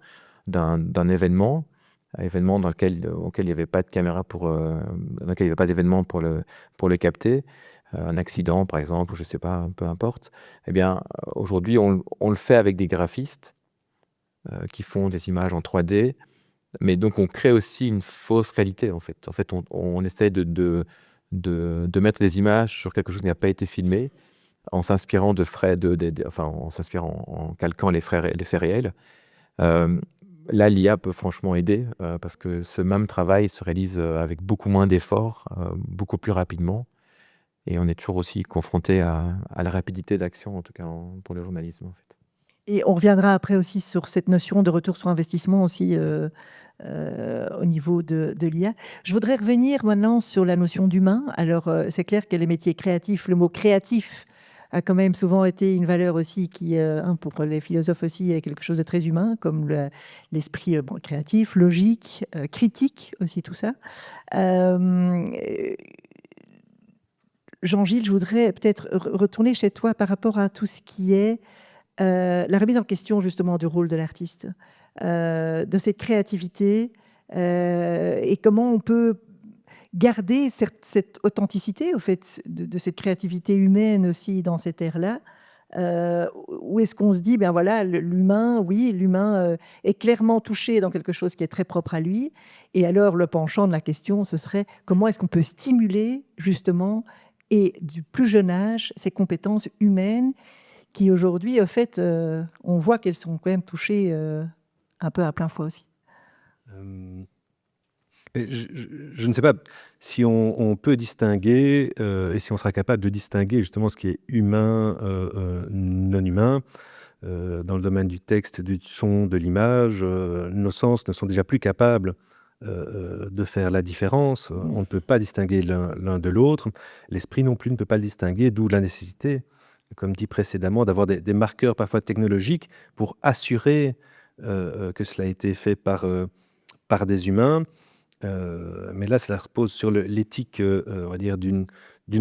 événement, un événement auquel il n'y avait pas de caméra dans lequel il n'y avait pas d'événement pour le capter, un accident par exemple, ou je ne sais pas, peu importe, eh bien, aujourd'hui, on le fait avec des graphistes qui font des images en 3D, mais donc on crée aussi une fausse réalité, en fait. En fait, on essaie de mettre des images sur quelque chose qui n'a pas été filmé, en s'inspirant en calquant les faits réels. Là, l'IA peut franchement aider parce que ce même travail se réalise avec beaucoup moins d'efforts, beaucoup plus rapidement. Et on est toujours aussi confronté à la rapidité d'action, en tout cas pour le journalisme, en fait. Et on reviendra après aussi sur cette notion de retour sur investissement aussi au niveau de l'IA. Je voudrais revenir maintenant sur la notion d'humain. Alors, c'est clair que les métiers créatifs, le mot créatif a quand même souvent été une valeur aussi qui, pour les philosophes aussi, est quelque chose de très humain, comme l'esprit créatif, logique, critique aussi, tout ça. Jean-Gilles, je voudrais peut-être retourner chez toi par rapport à tout ce qui est la remise en question justement du rôle de l'artiste, de cette créativité et comment on peut garder cette authenticité au fait de cette créativité humaine aussi dans cette ère-là. Où est-ce qu'on se dit, ben voilà, l'humain est clairement touché dans quelque chose qui est très propre à lui. Et alors, le penchant de la question, ce serait comment est-ce qu'on peut stimuler justement et du plus jeune âge ces compétences humaines qui aujourd'hui, au fait, on voit qu'elles sont quand même touchées un peu à plein fouet aussi. Je ne sais pas si on peut distinguer et si on sera capable de distinguer justement ce qui est humain, non humain. Dans le domaine du texte, du son, de l'image, nos sens ne sont déjà plus capables de faire la différence. On ne peut pas distinguer l'un de l'autre. L'esprit non plus ne peut pas le distinguer, d'où la nécessité, comme dit précédemment, d'avoir des marqueurs parfois technologiques pour assurer que cela a été fait par par des humains. Mais là, ça repose sur l'éthique, on va dire, d'une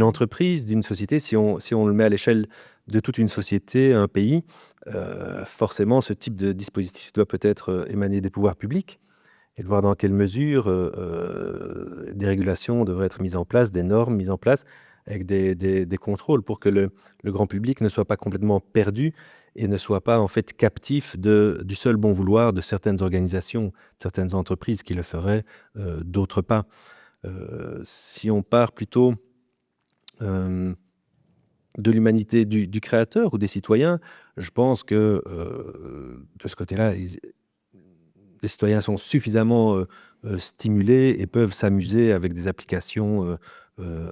entreprise, d'une société. Si on le met à l'échelle de toute une société, un pays, forcément, ce type de dispositif doit peut-être émaner des pouvoirs publics et de voir dans quelle mesure des régulations devraient être mises en place, des normes mises en place, avec des contrôles pour que le grand public ne soit pas complètement perdu et ne soit pas en fait captif du seul bon vouloir de certaines organisations, de certaines entreprises qui le feraient, d'autres pas. Si on part plutôt de l'humanité du créateur ou des citoyens, je pense que de ce côté-là, les citoyens sont suffisamment stimulés et peuvent s'amuser avec des applications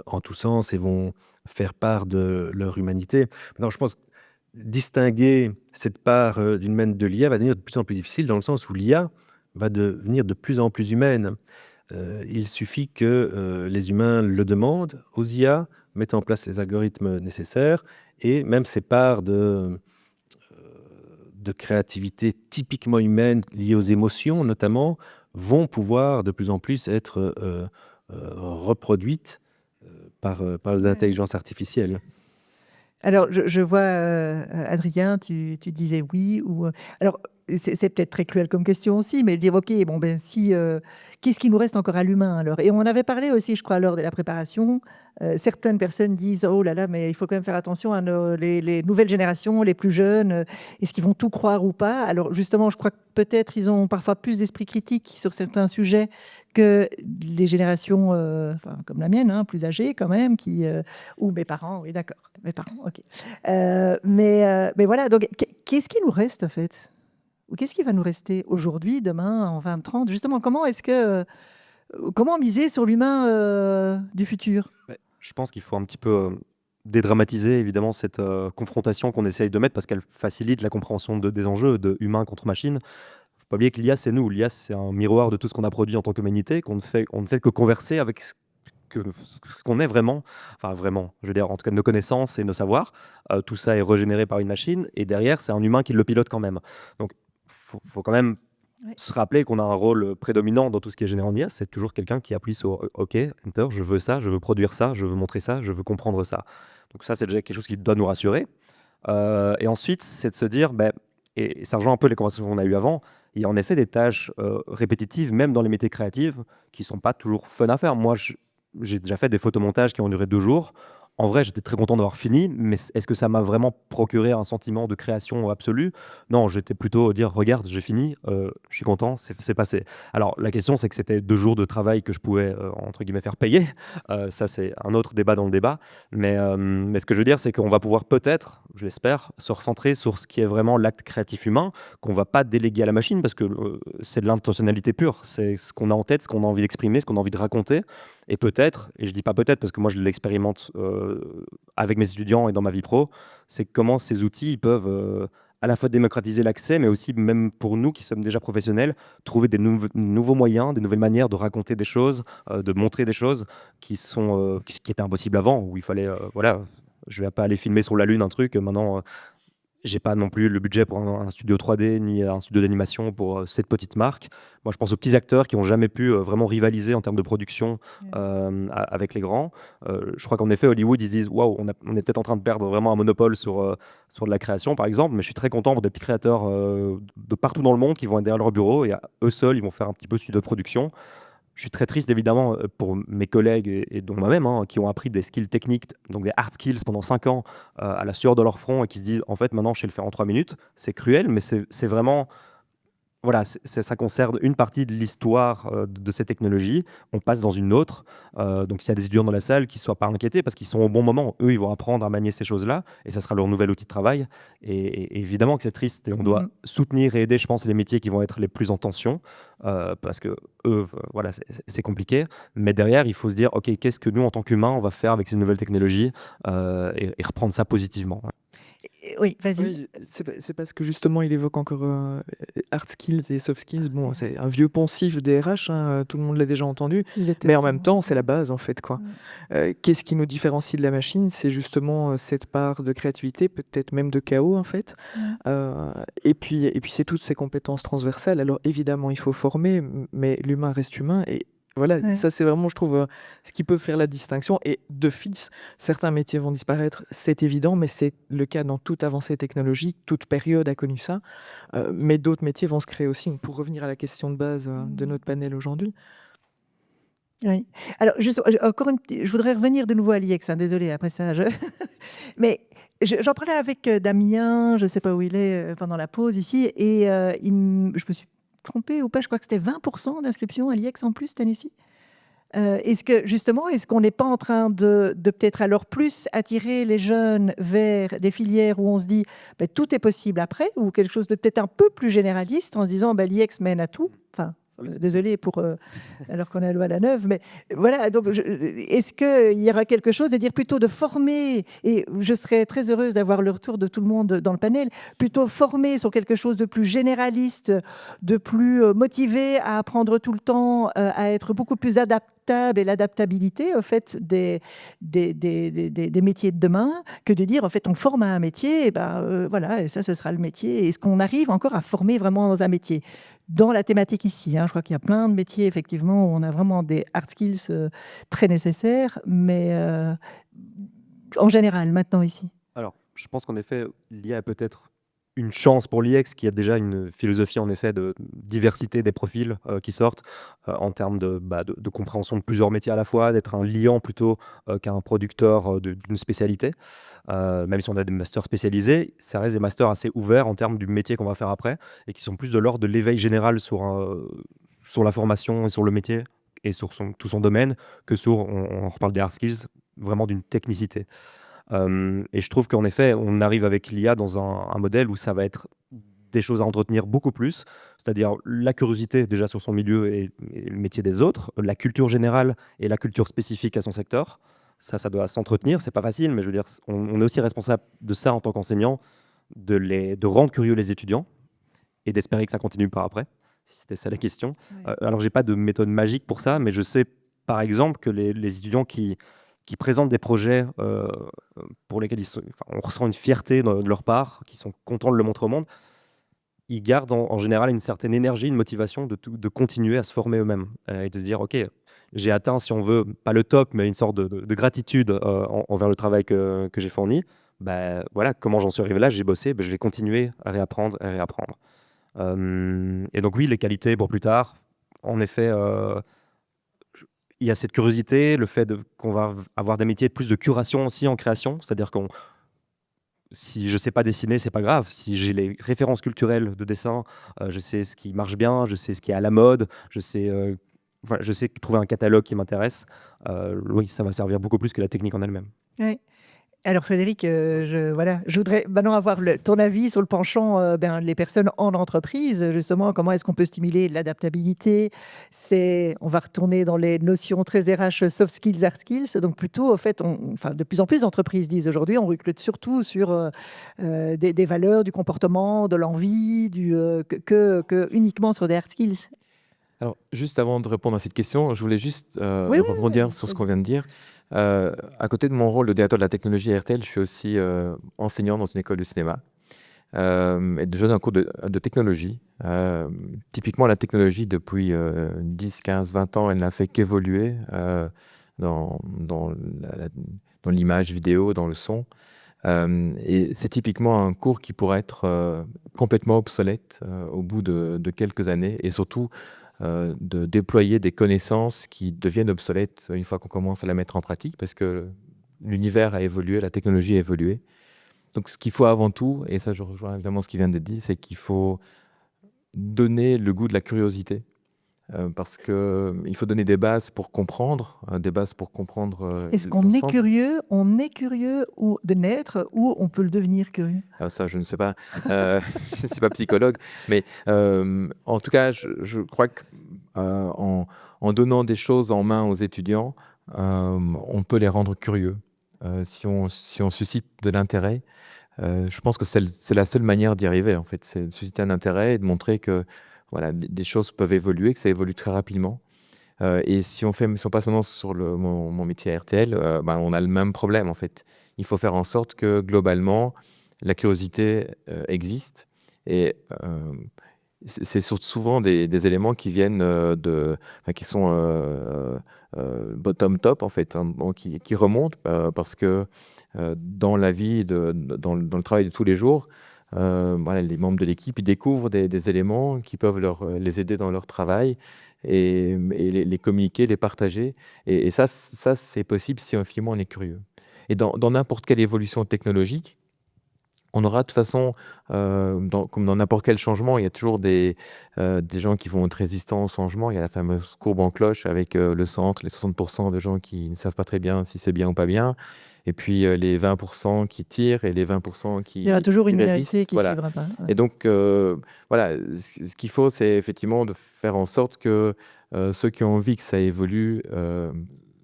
en tous sens et vont faire part de leur humanité. Maintenant, je pense que distinguer cette part d'une humaine de l'IA va devenir de plus en plus difficile dans le sens où l'IA va devenir de plus en plus humaine. Il suffit que les humains le demandent aux IA, mettent en place les algorithmes nécessaires et même ces parts de créativité typiquement humaine liées aux émotions notamment vont pouvoir de plus en plus être reproduites par les intelligences artificielles. Alors, je vois, Adrien, tu disais oui ou... alors, c'est peut-être très cruel comme question aussi, mais dire, OK, bon, ben si, qu'est-ce qui nous reste encore à l'humain alors? Et on en avait parlé aussi, je crois, lors de la préparation. Certaines personnes disent, oh là là, mais il faut quand même faire attention à les nouvelles générations, les plus jeunes, est-ce qu'ils vont tout croire ou pas? Alors, justement, je crois que peut-être ils ont parfois plus d'esprit critique sur certains sujets que les générations, enfin, comme la mienne, hein, plus âgées quand même, ou mes parents, oui, d'accord, mes parents, OK. Mais voilà, donc qu'est-ce qui nous reste en fait? Ou qu'est-ce qui va nous rester aujourd'hui, demain, en 2030? Justement, comment miser sur l'humain du futur? Je pense qu'il faut un petit peu dédramatiser évidemment cette confrontation qu'on essaye de mettre parce qu'elle facilite la compréhension des enjeux de humain contre machine. Faut pas oublier que l'IA, c'est nous. L'IA, c'est un miroir de tout ce qu'on a produit en tant qu'humanité, on ne fait que converser avec ce qu'on est vraiment, enfin vraiment, je veux dire, en tout cas nos connaissances et nos savoirs. Tout ça est régénéré par une machine et derrière, c'est un humain qui le pilote quand même. Donc, faut quand même Ouais. se rappeler qu'on a un rôle prédominant dans tout ce qui est généré en IA. C'est toujours quelqu'un qui appuie sur OK, Enter, je veux ça, je veux produire ça, je veux montrer ça, je veux comprendre ça. Donc ça, c'est déjà quelque chose qui doit nous rassurer. Et ensuite, c'est de se dire, et ça rejoint un peu les conversations qu'on a eues avant, il y a en effet des tâches répétitives, même dans les métiers créatifs, qui ne sont pas toujours fun à faire. Moi, j'ai déjà fait des photomontages qui ont duré 2 jours. En vrai, j'étais très content d'avoir fini, mais est-ce que ça m'a vraiment procuré un sentiment de création absolue? Non, j'étais plutôt dire, regarde, j'ai fini, je suis content, c'est passé. Alors, la question, c'est que c'était 2 jours de travail que je pouvais, entre guillemets, faire payer. Ça, c'est un autre débat dans le débat. Mais ce que je veux dire, c'est qu'on va pouvoir peut-être, je l'espère, se recentrer sur ce qui est vraiment l'acte créatif humain, qu'on ne va pas déléguer à la machine, parce que c'est de l'intentionnalité pure. C'est ce qu'on a en tête, ce qu'on a envie d'exprimer, ce qu'on a envie de raconter. Et peut-être, et je dis pas peut-être parce que moi je l'expérimente avec mes étudiants et dans ma vie pro, c'est comment ces outils ils peuvent à la fois démocratiser l'accès, mais aussi même pour nous qui sommes déjà professionnels, trouver des nouveaux moyens, des nouvelles manières de raconter des choses, de montrer des choses qui étaient impossibles avant, où il fallait, voilà, je vais pas aller filmer sur la Lune un truc, maintenant j'ai pas non plus le budget pour un studio 3D ni un studio d'animation pour cette petite marque. Moi, je pense aux petits acteurs qui n'ont jamais pu vraiment rivaliser en termes de production avec les grands. Je crois qu'en effet, Hollywood, ils se disent waouh, on est peut-être en train de perdre vraiment un monopole sur de la création, par exemple. Mais je suis très content pour des petits créateurs de partout dans le monde qui vont être derrière leur bureau et eux seuls, ils vont faire un petit peu de studio de production. Je suis très triste évidemment pour mes collègues et dont moi-même qui ont appris des skills techniques, donc des hard skills pendant 5 ans à la sueur de leur front et qui se disent en fait maintenant je sais le faire en 3 minutes. C'est cruel, mais c'est vraiment voilà, ça concerne une partie de l'histoire de ces technologies. On passe dans une autre. Donc, s'il y a des étudiants dans la salle qui ne soient pas inquiétés parce qu'ils sont au bon moment, eux, ils vont apprendre à manier ces choses-là et ça sera leur nouvel outil de travail. Et évidemment que c'est triste et on doit soutenir et aider, je pense, les métiers qui vont être les plus en tension parce que eux, voilà, c'est compliqué. Mais derrière, il faut se dire, OK, qu'est-ce que nous, en tant qu'humains, on va faire avec ces nouvelles technologies et reprendre ça positivement. Oui, vas-y. Oui, c'est parce que justement, il évoque encore hard skills et soft skills. Bon, c'est un vieux poncif des RH, hein, tout le monde l'a déjà entendu. Mais en même temps, c'est la base, en fait, quoi. Qu'est-ce qui nous différencie de la machine? C'est justement cette part de créativité, peut-être même de chaos, en fait. Et puis c'est toutes ces compétences transversales. Alors, évidemment, il faut former, mais l'humain reste humain. Et voilà, Ouais. ça, c'est vraiment, je trouve, ce qui peut faire la distinction. Et d'office, certains métiers vont disparaître, c'est évident, mais c'est le cas dans toute avancée technologique, toute période a connu ça. Mais d'autres métiers vont se créer aussi. Pour revenir à la question de base de notre panel aujourd'hui. Oui. Alors, juste, encore je voudrais revenir de nouveau à l'IEX, hein, désolée, après ça. Mais j'en parlais avec Damien, je ne sais pas où il est pendant la pause ici, et je me suis trompée ou pas, je crois que c'était 20% d'inscription à l'IEX en plus cette année-ci. Est-ce qu'on n'est pas en train de peut-être alors plus attirer les jeunes vers des filières où on se dit tout est possible après, ou quelque chose de peut-être un peu plus généraliste en se disant l'IEX mène à tout. Enfin, désolé pour alors qu'on est à la neuve, mais voilà. Donc, est-ce qu'il y aura quelque chose de dire plutôt de former, et je serais très heureuse d'avoir le retour de tout le monde dans le panel, plutôt former sur quelque chose de plus généraliste, de plus motivé à apprendre tout le temps, à être beaucoup plus adaptable, et l'adaptabilité au fait des métiers de demain, que de dire en fait on forme à un métier, et voilà, et ça ce sera le métier. Est-ce qu'on arrive encore à former vraiment dans un métier dans la thématique ici, hein? Je crois qu'il y a plein de métiers effectivement où on a vraiment des hard skills très nécessaires, mais en général maintenant ici. Alors, je pense qu'en effet, l'IA a peut-être une chance pour l'IEX, qui a déjà une philosophie en effet de diversité des profils qui sortent, en termes de compréhension de plusieurs métiers à la fois, d'être un liant plutôt qu'un producteur d'une spécialité. Même si on a des masters spécialisés, ça reste des masters assez ouverts en termes du métier qu'on va faire après, et qui sont plus de l'ordre de l'éveil général sur la formation et sur le métier et sur tout son domaine, que on reparle des hard skills, vraiment d'une technicité. Et je trouve qu'en effet, on arrive avec l'IA dans un modèle où ça va être des choses à entretenir beaucoup plus, c'est-à-dire la curiosité déjà sur son milieu et le métier des autres, la culture générale et la culture spécifique à son secteur. Ça doit s'entretenir, c'est pas facile, mais je veux dire, on est aussi responsable de ça en tant qu'enseignant, de rendre curieux les étudiants et d'espérer que ça continue par après, si c'était ça la question. Alors, j'ai pas de méthode magique pour ça, mais je sais par exemple que les étudiants qui présentent des projets pour lesquels on ressent une fierté de leur part, qui sont contents de le montrer au monde, ils gardent en général une certaine énergie, une motivation de continuer à se former eux-mêmes et de se dire, OK, j'ai atteint, si on veut, pas le top, mais une sorte de gratitude envers le travail que j'ai fourni. Voilà, comment j'en suis arrivé là, j'ai bossé, je vais continuer à réapprendre et réapprendre. Et donc oui, les qualités pour plus tard, en effet, il y a cette curiosité, le fait qu'on va avoir des métiers plus de curation aussi en création, c'est-à-dire si je sais pas dessiner, c'est pas grave. Si j'ai les références culturelles de dessin, je sais ce qui marche bien, je sais ce qui est à la mode, je sais trouver un catalogue qui m'intéresse. Oui, ça va servir beaucoup plus que la technique en elle-même. Oui. Alors Frédéric, je voudrais maintenant avoir ton avis sur le penchant les personnes en entreprise, justement, comment est-ce qu'on peut stimuler l'adaptabilité. On va retourner dans les notions très RH, soft skills, hard skills, donc plutôt, en fait, de plus en plus d'entreprises disent aujourd'hui, on recrute surtout sur des valeurs, du comportement, de l'envie, que uniquement sur des hard skills. Alors, juste avant de répondre à cette question, je voulais juste Oui, rebondir vas-y, sur ce vas-y. qu'on vient de dire. À côté de mon rôle de directeur de la technologie à RTL, je suis aussi enseignant dans une école de cinéma et je donne un cours de technologie. Typiquement, la technologie, depuis 10, 15, 20 ans, elle n'a fait qu'évoluer dans l'image vidéo, dans le son. Et c'est typiquement un cours qui pourrait être complètement obsolète au bout de quelques années, et surtout de déployer des connaissances qui deviennent obsolètes une fois qu'on commence à la mettre en pratique, parce que l'univers a évolué, la technologie a évolué. Donc ce qu'il faut avant tout, et ça je rejoins évidemment ce qui vient d'être dit, c'est qu'il faut donner le goût de la curiosité. Parce qu'il faut donner des bases pour comprendre, Est-ce qu'on est curieux, ou de naître, ou on peut le devenir curieux? Ah, ça, je ne sais pas. Je ne suis pas psychologue. Mais en tout cas, je crois qu'en donnant des choses en main aux étudiants, on peut les rendre curieux. Si on suscite de l'intérêt, Je pense que c'est la seule manière d'y arriver, en fait. C'est de susciter un intérêt et de montrer que voilà, des choses peuvent évoluer, que ça évolue très rapidement. Et si on passe maintenant sur mon métier à RTL, ben, on a le même problème, en fait. Il faut faire en sorte que, globalement, la curiosité existe. Et c'est souvent des éléments qui viennent qui sont bottom-top, en fait, hein, bon, qui remontent parce que dans la vie, dans le travail de tous les jours, voilà, les membres de l'équipe, ils découvrent des éléments qui peuvent les aider dans leur travail et les communiquer, les partager. Et ça, c'est possible si effectivement on est curieux. Et dans n'importe quelle évolution technologique, on aura de toute façon, comme dans n'importe quel changement, il y a toujours des gens qui vont être résistants au changement. Il y a la fameuse courbe en cloche avec le centre, les 60% de gens qui ne savent pas très bien si c'est bien ou pas bien. Et puis les 20% qui tirent et les 20% Il y aura toujours qui une résistent. minorité qui ne Voilà. suivra pas. Ouais. Et donc, voilà, ce qu'il faut, c'est effectivement de faire en sorte que ceux qui ont envie que ça évolue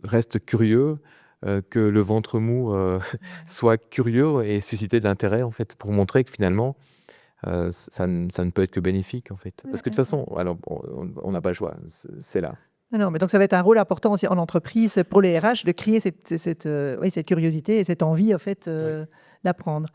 restent curieux, que le ventre mou soit curieux et susciter de l'intérêt, en fait, pour montrer que finalement, ça ne peut être que bénéfique, en fait. Parce que de toute façon, alors, on n'a pas le choix, c'est là. Non, mais donc ça va être un rôle important aussi en entreprise pour les RH de créer cette curiosité et cette envie en fait d'apprendre.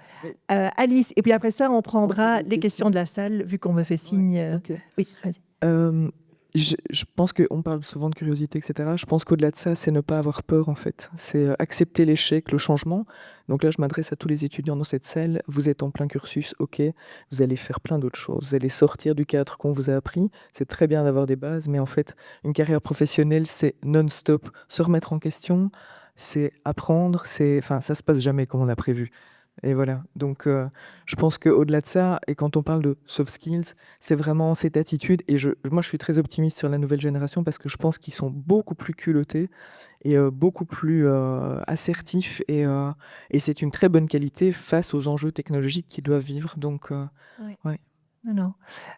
Alice, et puis après ça, on prendra les questions de la salle vu qu'on me fait signe. Ok. Oui, vas-y. Je pense qu'on parle souvent de curiosité, etc. Je pense qu'au-delà de ça, c'est ne pas avoir peur, en fait. C'est accepter l'échec, le changement. Donc là, je m'adresse à tous les étudiants dans cette salle. Vous êtes en plein cursus, ok. Vous allez faire plein d'autres choses. Vous allez sortir du cadre qu'on vous a appris. C'est très bien d'avoir des bases, mais en fait, une carrière professionnelle, c'est non-stop. Se remettre en question, c'est apprendre. Enfin, ça se passe jamais comme on a prévu. Et voilà, donc je pense qu'au-delà de ça, et quand on parle de soft skills, c'est vraiment cette attitude, et moi je suis très optimiste sur la nouvelle génération parce que je pense qu'ils sont beaucoup plus culottés et beaucoup plus assertifs, et c'est une très bonne qualité face aux enjeux technologiques qu'ils doivent vivre, donc ouais. Non.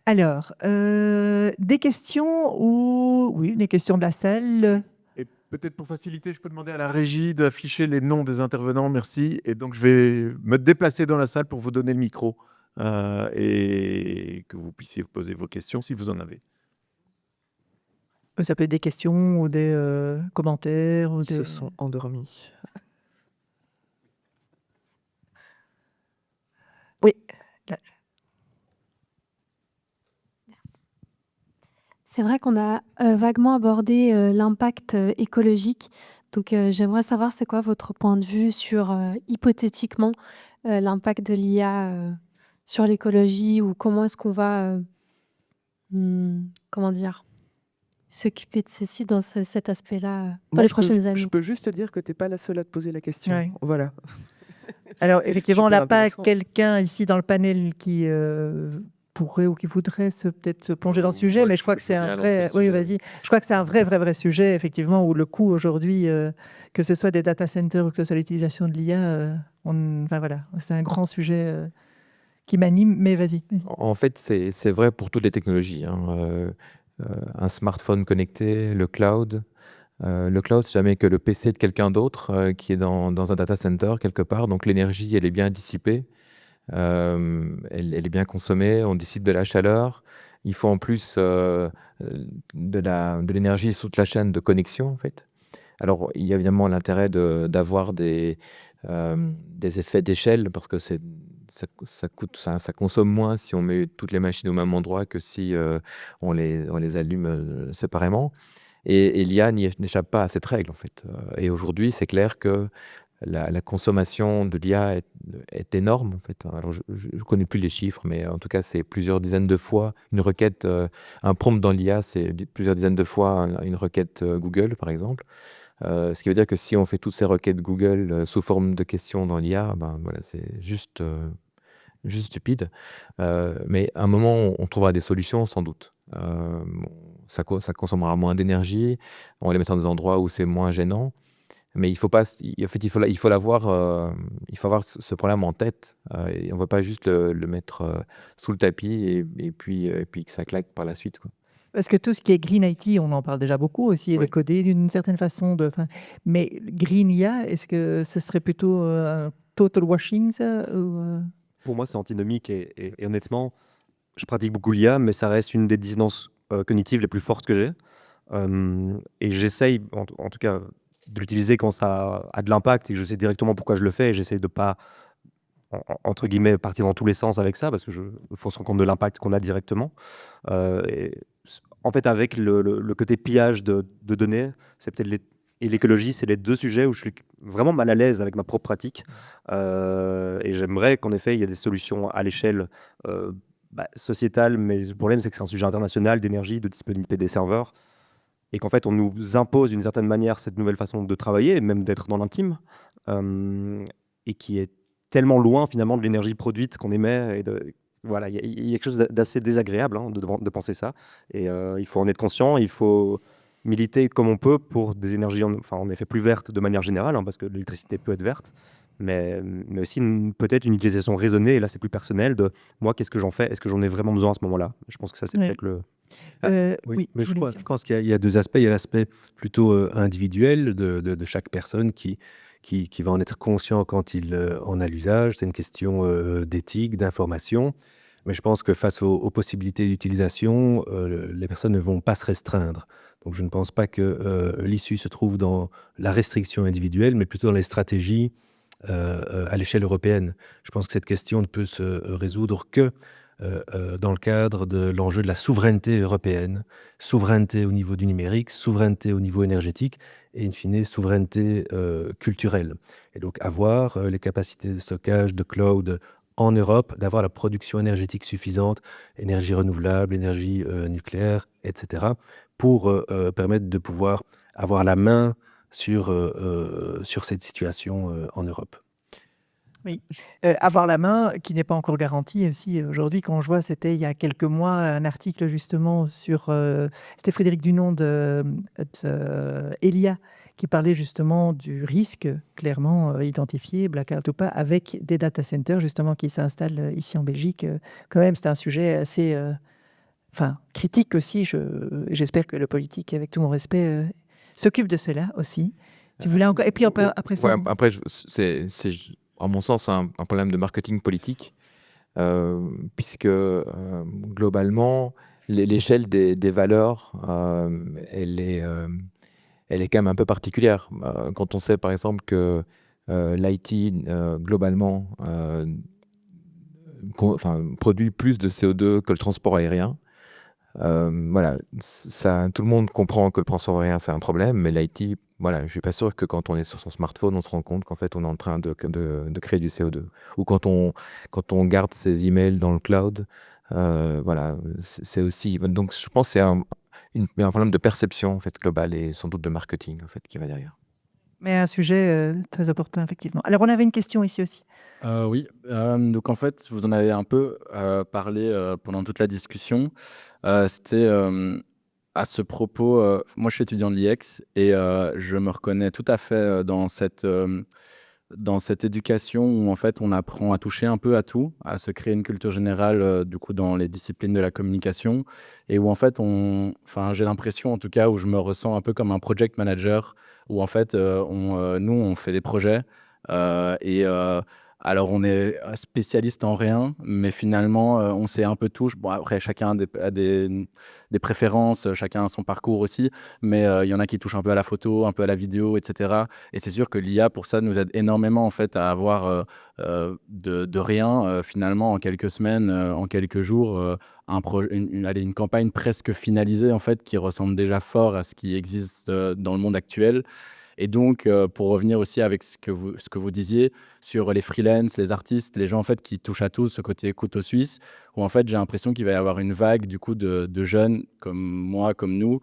Alors, des questions ou... Oui, des questions de la salle. Et peut-être pour faciliter, je peux demander à la régie d'afficher les noms des intervenants, merci. Et donc, je vais me déplacer dans la salle pour vous donner le micro et que vous puissiez poser vos questions si vous en avez. Ça peut être des questions ou des commentaires. Ou Ils des... se sont endormis. Oui. C'est vrai qu'on a vaguement abordé l'impact écologique. Donc, j'aimerais savoir, c'est quoi votre point de vue sur, hypothétiquement, l'impact de l'IA sur l'écologie, ou comment est-ce qu'on va, comment dire, s'occuper de ceci dans cet aspect-là dans Moi, les prochaines années. je peux juste te dire que tu n'es pas la seule à te poser la question. Ouais. Voilà. Alors, effectivement, on Super n'a pas intéressant. quelqu'un ici dans le panel qui pourrait ou qui voudrait peut-être se plonger dans le sujet, Moi, mais je crois que je c'est veux un bien vrai... lancer le Oui, sujet. vas-y. Je crois que c'est un vrai sujet, effectivement, où le coût aujourd'hui, que ce soit des data centers ou que ce soit l'utilisation de l'IA, enfin voilà, c'est un grand sujet qui m'anime, mais vas-y. En fait, c'est vrai pour toutes les technologies, hein. Un smartphone connecté, le cloud. Le cloud, c'est jamais que le PC de quelqu'un d'autre qui est dans un data center quelque part. Donc l'énergie, elle est bien dissipée, elle est bien consommée, on dissipe de la chaleur. Il faut en plus de l'énergie sur toute la chaîne de connexion, en fait. Alors, il y a évidemment l'intérêt d'avoir des effets d'échelle parce que ça consomme moins si on met toutes les machines au même endroit que si on les allume séparément. Et l'IA n'échappe pas à cette règle, en fait. Et aujourd'hui, c'est clair que la consommation de l'IA est énorme, en fait. Alors, je ne connais plus les chiffres, mais en tout cas, c'est plusieurs dizaines de fois une requête, un prompt dans l'IA, c'est plusieurs dizaines de fois une requête Google, par exemple. Ce qui veut dire que si on fait toutes ces requêtes Google sous forme de questions dans l'IA, ben voilà, c'est juste stupide. Mais à un moment, on trouvera des solutions, sans doute. Ça consommera moins d'énergie, on va les mettre dans des endroits où c'est moins gênant. Mais il faut pas, en fait, il faut avoir ce problème en tête. Et on ne va pas juste le mettre sous le tapis et puis que ça claque par la suite, quoi. Parce que tout ce qui est Green IT, on en parle déjà beaucoup aussi, et de Oui. coder d'une certaine façon. Mais Green IA, est-ce que ce serait plutôt total washing ça, ou, Pour moi, c'est antinomique et honnêtement, je pratique beaucoup l'IA, mais ça reste une des dissonances cognitives les plus fortes que j'ai. Et j'essaye, en tout cas, de l'utiliser quand ça a de l'impact et que je sais directement pourquoi je le fais et j'essaie de pas, entre guillemets, partir dans tous les sens avec ça parce que faut se rendre compte de l'impact qu'on a directement. En fait, avec le côté pillage de données, c'est peut-être et l'écologie, c'est les deux sujets où je suis vraiment mal à l'aise avec ma propre pratique. Et j'aimerais qu'en effet, il y ait des solutions à l'échelle sociétale, mais le problème, c'est que c'est un sujet international d'énergie, de disponibilité des serveurs, et qu'en fait, on nous impose d'une certaine manière cette nouvelle façon de travailler, et même d'être dans l'intime, et qui est tellement loin finalement de l'énergie produite qu'on émet. Voilà, il y a quelque chose d'assez désagréable de penser ça. Et il faut en être conscient, il faut militer comme on peut pour des énergies en effet plus vertes de manière générale, parce que l'électricité peut être verte, mais aussi peut-être une utilisation raisonnée, et là c'est plus personnel, de moi qu'est-ce que j'en fais, est-ce que j'en ai vraiment besoin à ce moment-là. Je pense que ça c'est Oui. peut-être le... Oui, mais je voulais je pense qu'il y a deux aspects. Il y a l'aspect plutôt individuel de chaque personne qui va en être conscient quand il en a l'usage. C'est une question d'éthique, d'information. Mais je pense que face aux possibilités d'utilisation, les personnes ne vont pas se restreindre. Donc je ne pense pas que l'issue se trouve dans la restriction individuelle, mais plutôt dans les stratégies à l'échelle européenne. Je pense que cette question ne peut se résoudre que dans le cadre de l'enjeu de la souveraineté européenne. Souveraineté au niveau du numérique, souveraineté au niveau énergétique et, in fine, souveraineté culturelle. Et donc avoir les capacités de stockage, de cloud en Europe, d'avoir la production énergétique suffisante, énergie renouvelable, énergie nucléaire, etc., pour permettre de pouvoir avoir la main sur cette situation en Europe. Oui, avoir la main qui n'est pas encore garantie aussi aujourd'hui. Quand je vois, c'était il y a quelques mois un article justement sur, c'était Frédéric Dunon de Elia qui parlait justement du risque clairement identifié, blackout ou pas, avec des data centers justement qui s'installent ici en Belgique. Quand même, c'est un sujet assez critique aussi. J'espère que le politique, avec tout mon respect, s'occupe de cela aussi. Tu voulais encore... Et puis après ça... Ouais, après, c'est, à mon sens, un problème de marketing politique, puisque globalement, l'échelle des valeurs, elle est quand même un peu particulière. Quand on sait, par exemple, que l'IT, globalement, produit plus de CO2 que le transport aérien. Voilà, tout le monde comprend que le transport aérien, c'est un problème, mais l'IT, voilà, je suis pas sûr que quand on est sur son smartphone, on se rend compte qu'en fait, on est en train de créer du CO2. Ou quand on garde ses emails dans le cloud, voilà, c'est aussi... Donc, je pense que c'est un problème de perception, en fait, globale et sans doute de marketing, en fait, qui va derrière. Mais un sujet très opportun, effectivement. Alors, on avait une question ici aussi. Oui, donc en fait, vous en avez un peu parlé pendant toute la discussion. C'était à ce propos, moi je suis étudiant de l'IEX et je me reconnais tout à fait dans cette éducation où en fait on apprend à toucher un peu à tout, à se créer une culture générale du coup dans les disciplines de la communication et où en fait j'ai l'impression en tout cas où je me ressens un peu comme un project manager où en fait nous on fait des projets et alors on est spécialiste en rien, mais finalement on sait un peu tout. Bon après chacun a des préférences, chacun a son parcours aussi, mais il y en a qui touchent un peu à la photo, un peu à la vidéo, etc. Et c'est sûr que l'IA pour ça nous aide énormément en fait à avoir de rien finalement en quelques semaines, en quelques jours, une campagne presque finalisée en fait qui ressemble déjà fort à ce qui existe dans le monde actuel. Et donc, pour revenir aussi avec ce que vous disiez sur les freelances, les artistes, les gens en fait qui touchent à tout, ce côté couteau suisse, où en fait j'ai l'impression qu'il va y avoir une vague du coup de jeunes comme moi, comme nous,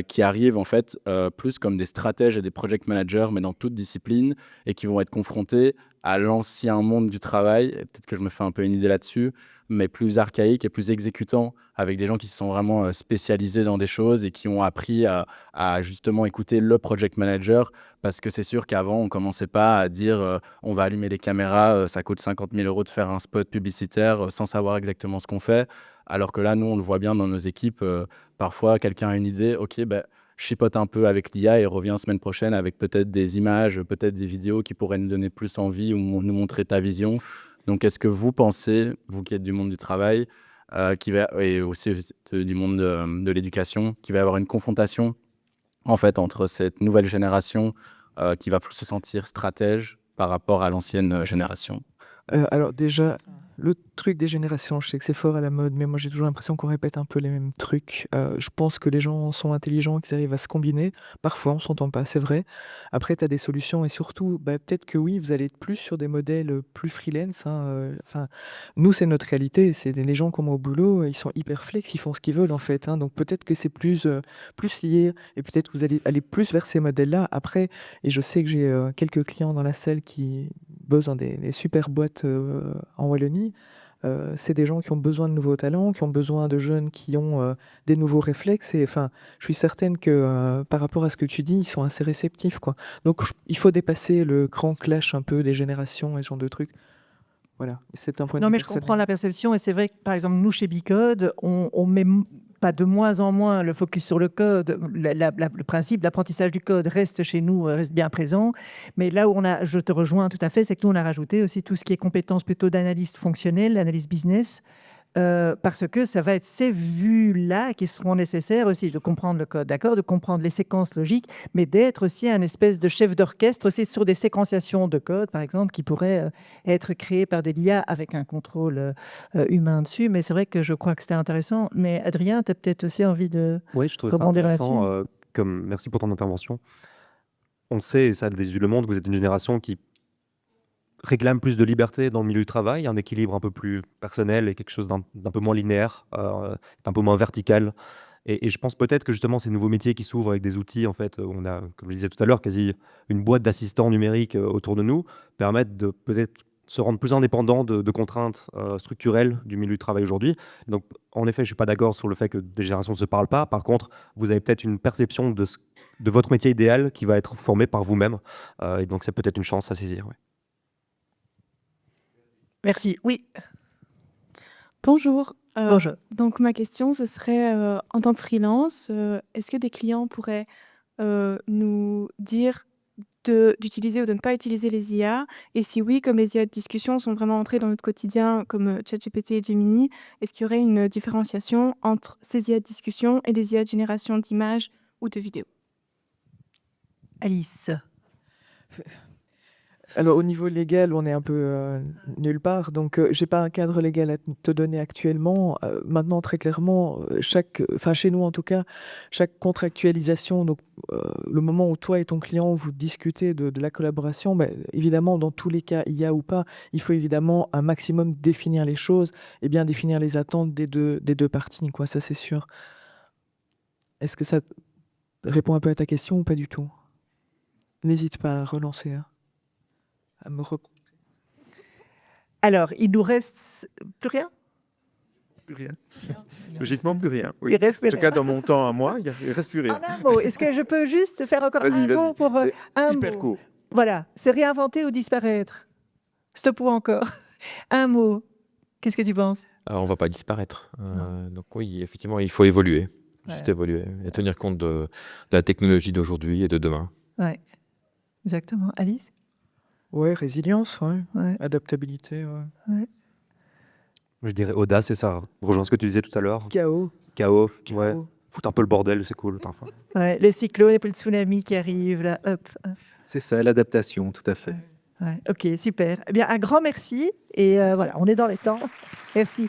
qui arrivent en fait plus comme des stratèges et des project managers, mais dans toute discipline, et qui vont être confrontés à l'ancien monde du travail. Et peut-être que je me fais un peu une idée là-dessus, mais plus archaïque et plus exécutant, avec des gens qui se sont vraiment spécialisés dans des choses et qui ont appris à justement écouter le project manager, parce que c'est sûr qu'avant, on commençait pas à dire on va allumer les caméras, ça coûte 50 000 € de faire un spot publicitaire sans savoir exactement ce qu'on fait. Alors que là, nous, on le voit bien dans nos équipes, parfois, quelqu'un a une idée, ok, chipote un peu avec l'IA et revient semaine prochaine avec peut-être des images, peut-être des vidéos qui pourraient nous donner plus envie ou nous montrer ta vision. Donc, est-ce que vous pensez, vous qui êtes du monde du travail, et aussi du monde de l'éducation, qu'il va y avoir une confrontation en fait entre cette nouvelle génération qui va plus se sentir stratège par rapport à l'ancienne génération? Alors déjà, le truc des générations, je sais que c'est fort à la mode, mais moi j'ai toujours l'impression qu'on répète un peu les mêmes trucs. Je pense que les gens sont intelligents, qu'ils arrivent à se combiner. Parfois, on s'entend pas, c'est vrai. Après, tu as des solutions et surtout, peut-être que oui, vous allez être plus sur des modèles plus freelance, hein. Enfin, nous, c'est notre réalité. C'est les gens comme au boulot, ils sont hyper flex, ils font ce qu'ils veulent en fait, hein. Donc peut-être que c'est plus lié et peut-être que vous allez aller plus vers ces modèles-là. Après, et je sais que j'ai quelques clients dans la salle qui bossent dans des super boîtes en Wallonie. C'est des gens qui ont besoin de nouveaux talents, qui ont besoin de jeunes qui ont des nouveaux réflexes. Et enfin, je suis certaine que par rapport à ce que tu dis, ils sont assez réceptifs, quoi. Donc, il faut dépasser le grand clash un peu des générations et ce genre de trucs. Voilà, c'est un point de Non, vue mais je personnel. comprends la perception et c'est vrai que, par exemple, nous, chez Bicode, on met pas de moins en moins le focus sur le code. Le principe d'apprentissage du code reste chez nous, reste bien présent. Mais là où je te rejoins tout à fait, c'est que nous, on a rajouté aussi tout ce qui est compétences plutôt d'analyste fonctionnel, analyse business, parce que ça va être ces vues-là qui seront nécessaires aussi, de comprendre le code, d'accord, de comprendre les séquences logiques, mais d'être aussi un espèce de chef d'orchestre aussi sur des séquenciations de code, par exemple, qui pourraient être créées par des IA avec un contrôle humain dessus. Mais c'est vrai que je crois que c'était intéressant. Mais Adrien, tu as peut-être aussi envie de Oui, je trouve ça rebondir intéressant. là-dessus. Merci pour ton intervention. On le sait, et ça désuet le monde, vous êtes une génération qui réclame plus de liberté dans le milieu du travail, un équilibre un peu plus personnel et quelque chose d'un peu moins linéaire, un peu moins vertical. Et je pense peut-être que justement ces nouveaux métiers qui s'ouvrent avec des outils, en fait, on a, comme je disais tout à l'heure, quasi une boîte d'assistants numériques autour de nous, permettent de peut-être se rendre plus indépendant de contraintes structurelles du milieu du travail aujourd'hui. Donc, en effet, je ne suis pas d'accord sur le fait que des générations ne se parlent pas. Par contre, vous avez peut-être une perception de votre métier idéal qui va être formé par vous-même. Et donc, c'est peut-être une chance à saisir. Ouais. Merci. Oui. Bonjour. Bonjour. Donc ma question, ce serait, en tant que freelance, est-ce que des clients pourraient nous dire d'utiliser ou de ne pas utiliser les IA? Et si oui, comme les IA de discussion sont vraiment entrées dans notre quotidien, comme ChatGPT et Gemini, est-ce qu'il y aurait une différenciation entre ces IA de discussion et les IA de génération d'images ou de vidéos? Alice. Alors, au niveau légal, on est un peu nulle part. Donc, j'ai pas un cadre légal à te donner actuellement. Maintenant, très clairement, chez nous en tout cas, chaque contractualisation, donc le moment où toi et ton client vous discutez de la collaboration, évidemment, dans tous les cas, IA ou pas, il faut évidemment un maximum définir les choses et bien définir les attentes des deux parties, quoi. Ça, c'est sûr. Est-ce que ça répond un peu à ta question ou pas du tout? N'hésite pas à relancer, hein. À me Alors, il nous reste plus rien? Plus rien. Logiquement, plus rien. Oui. Il reste plus En tout rien. cas, dans mon temps à moi, il ne reste plus rien. En un mot, est-ce que je peux juste faire encore Vas-y, un vas-y. mot pour C'est un hyper mot? court. Voilà, se réinventer ou disparaître? Stop ou encore? Un mot. Qu'est-ce que tu penses? On ne va pas disparaître. Donc oui, effectivement, il faut évoluer. Juste Voilà. évoluer et tenir compte de la technologie d'aujourd'hui et de demain. Ouais, exactement. Alice? Ouais, résilience, ouais. Ouais. Adaptabilité, ouais. Je dirais audace, et ça rejoint ce que tu disais tout à l'heure. Chaos. Chaos, ouais. Foutre un peu le bordel, c'est cool parfois. Ouais, le cyclone et puis le tsunami qui arrive là, hop. C'est ça, l'adaptation, tout à fait. Ouais, ok, super. Eh bien, un grand merci et voilà, on est dans les temps. Merci.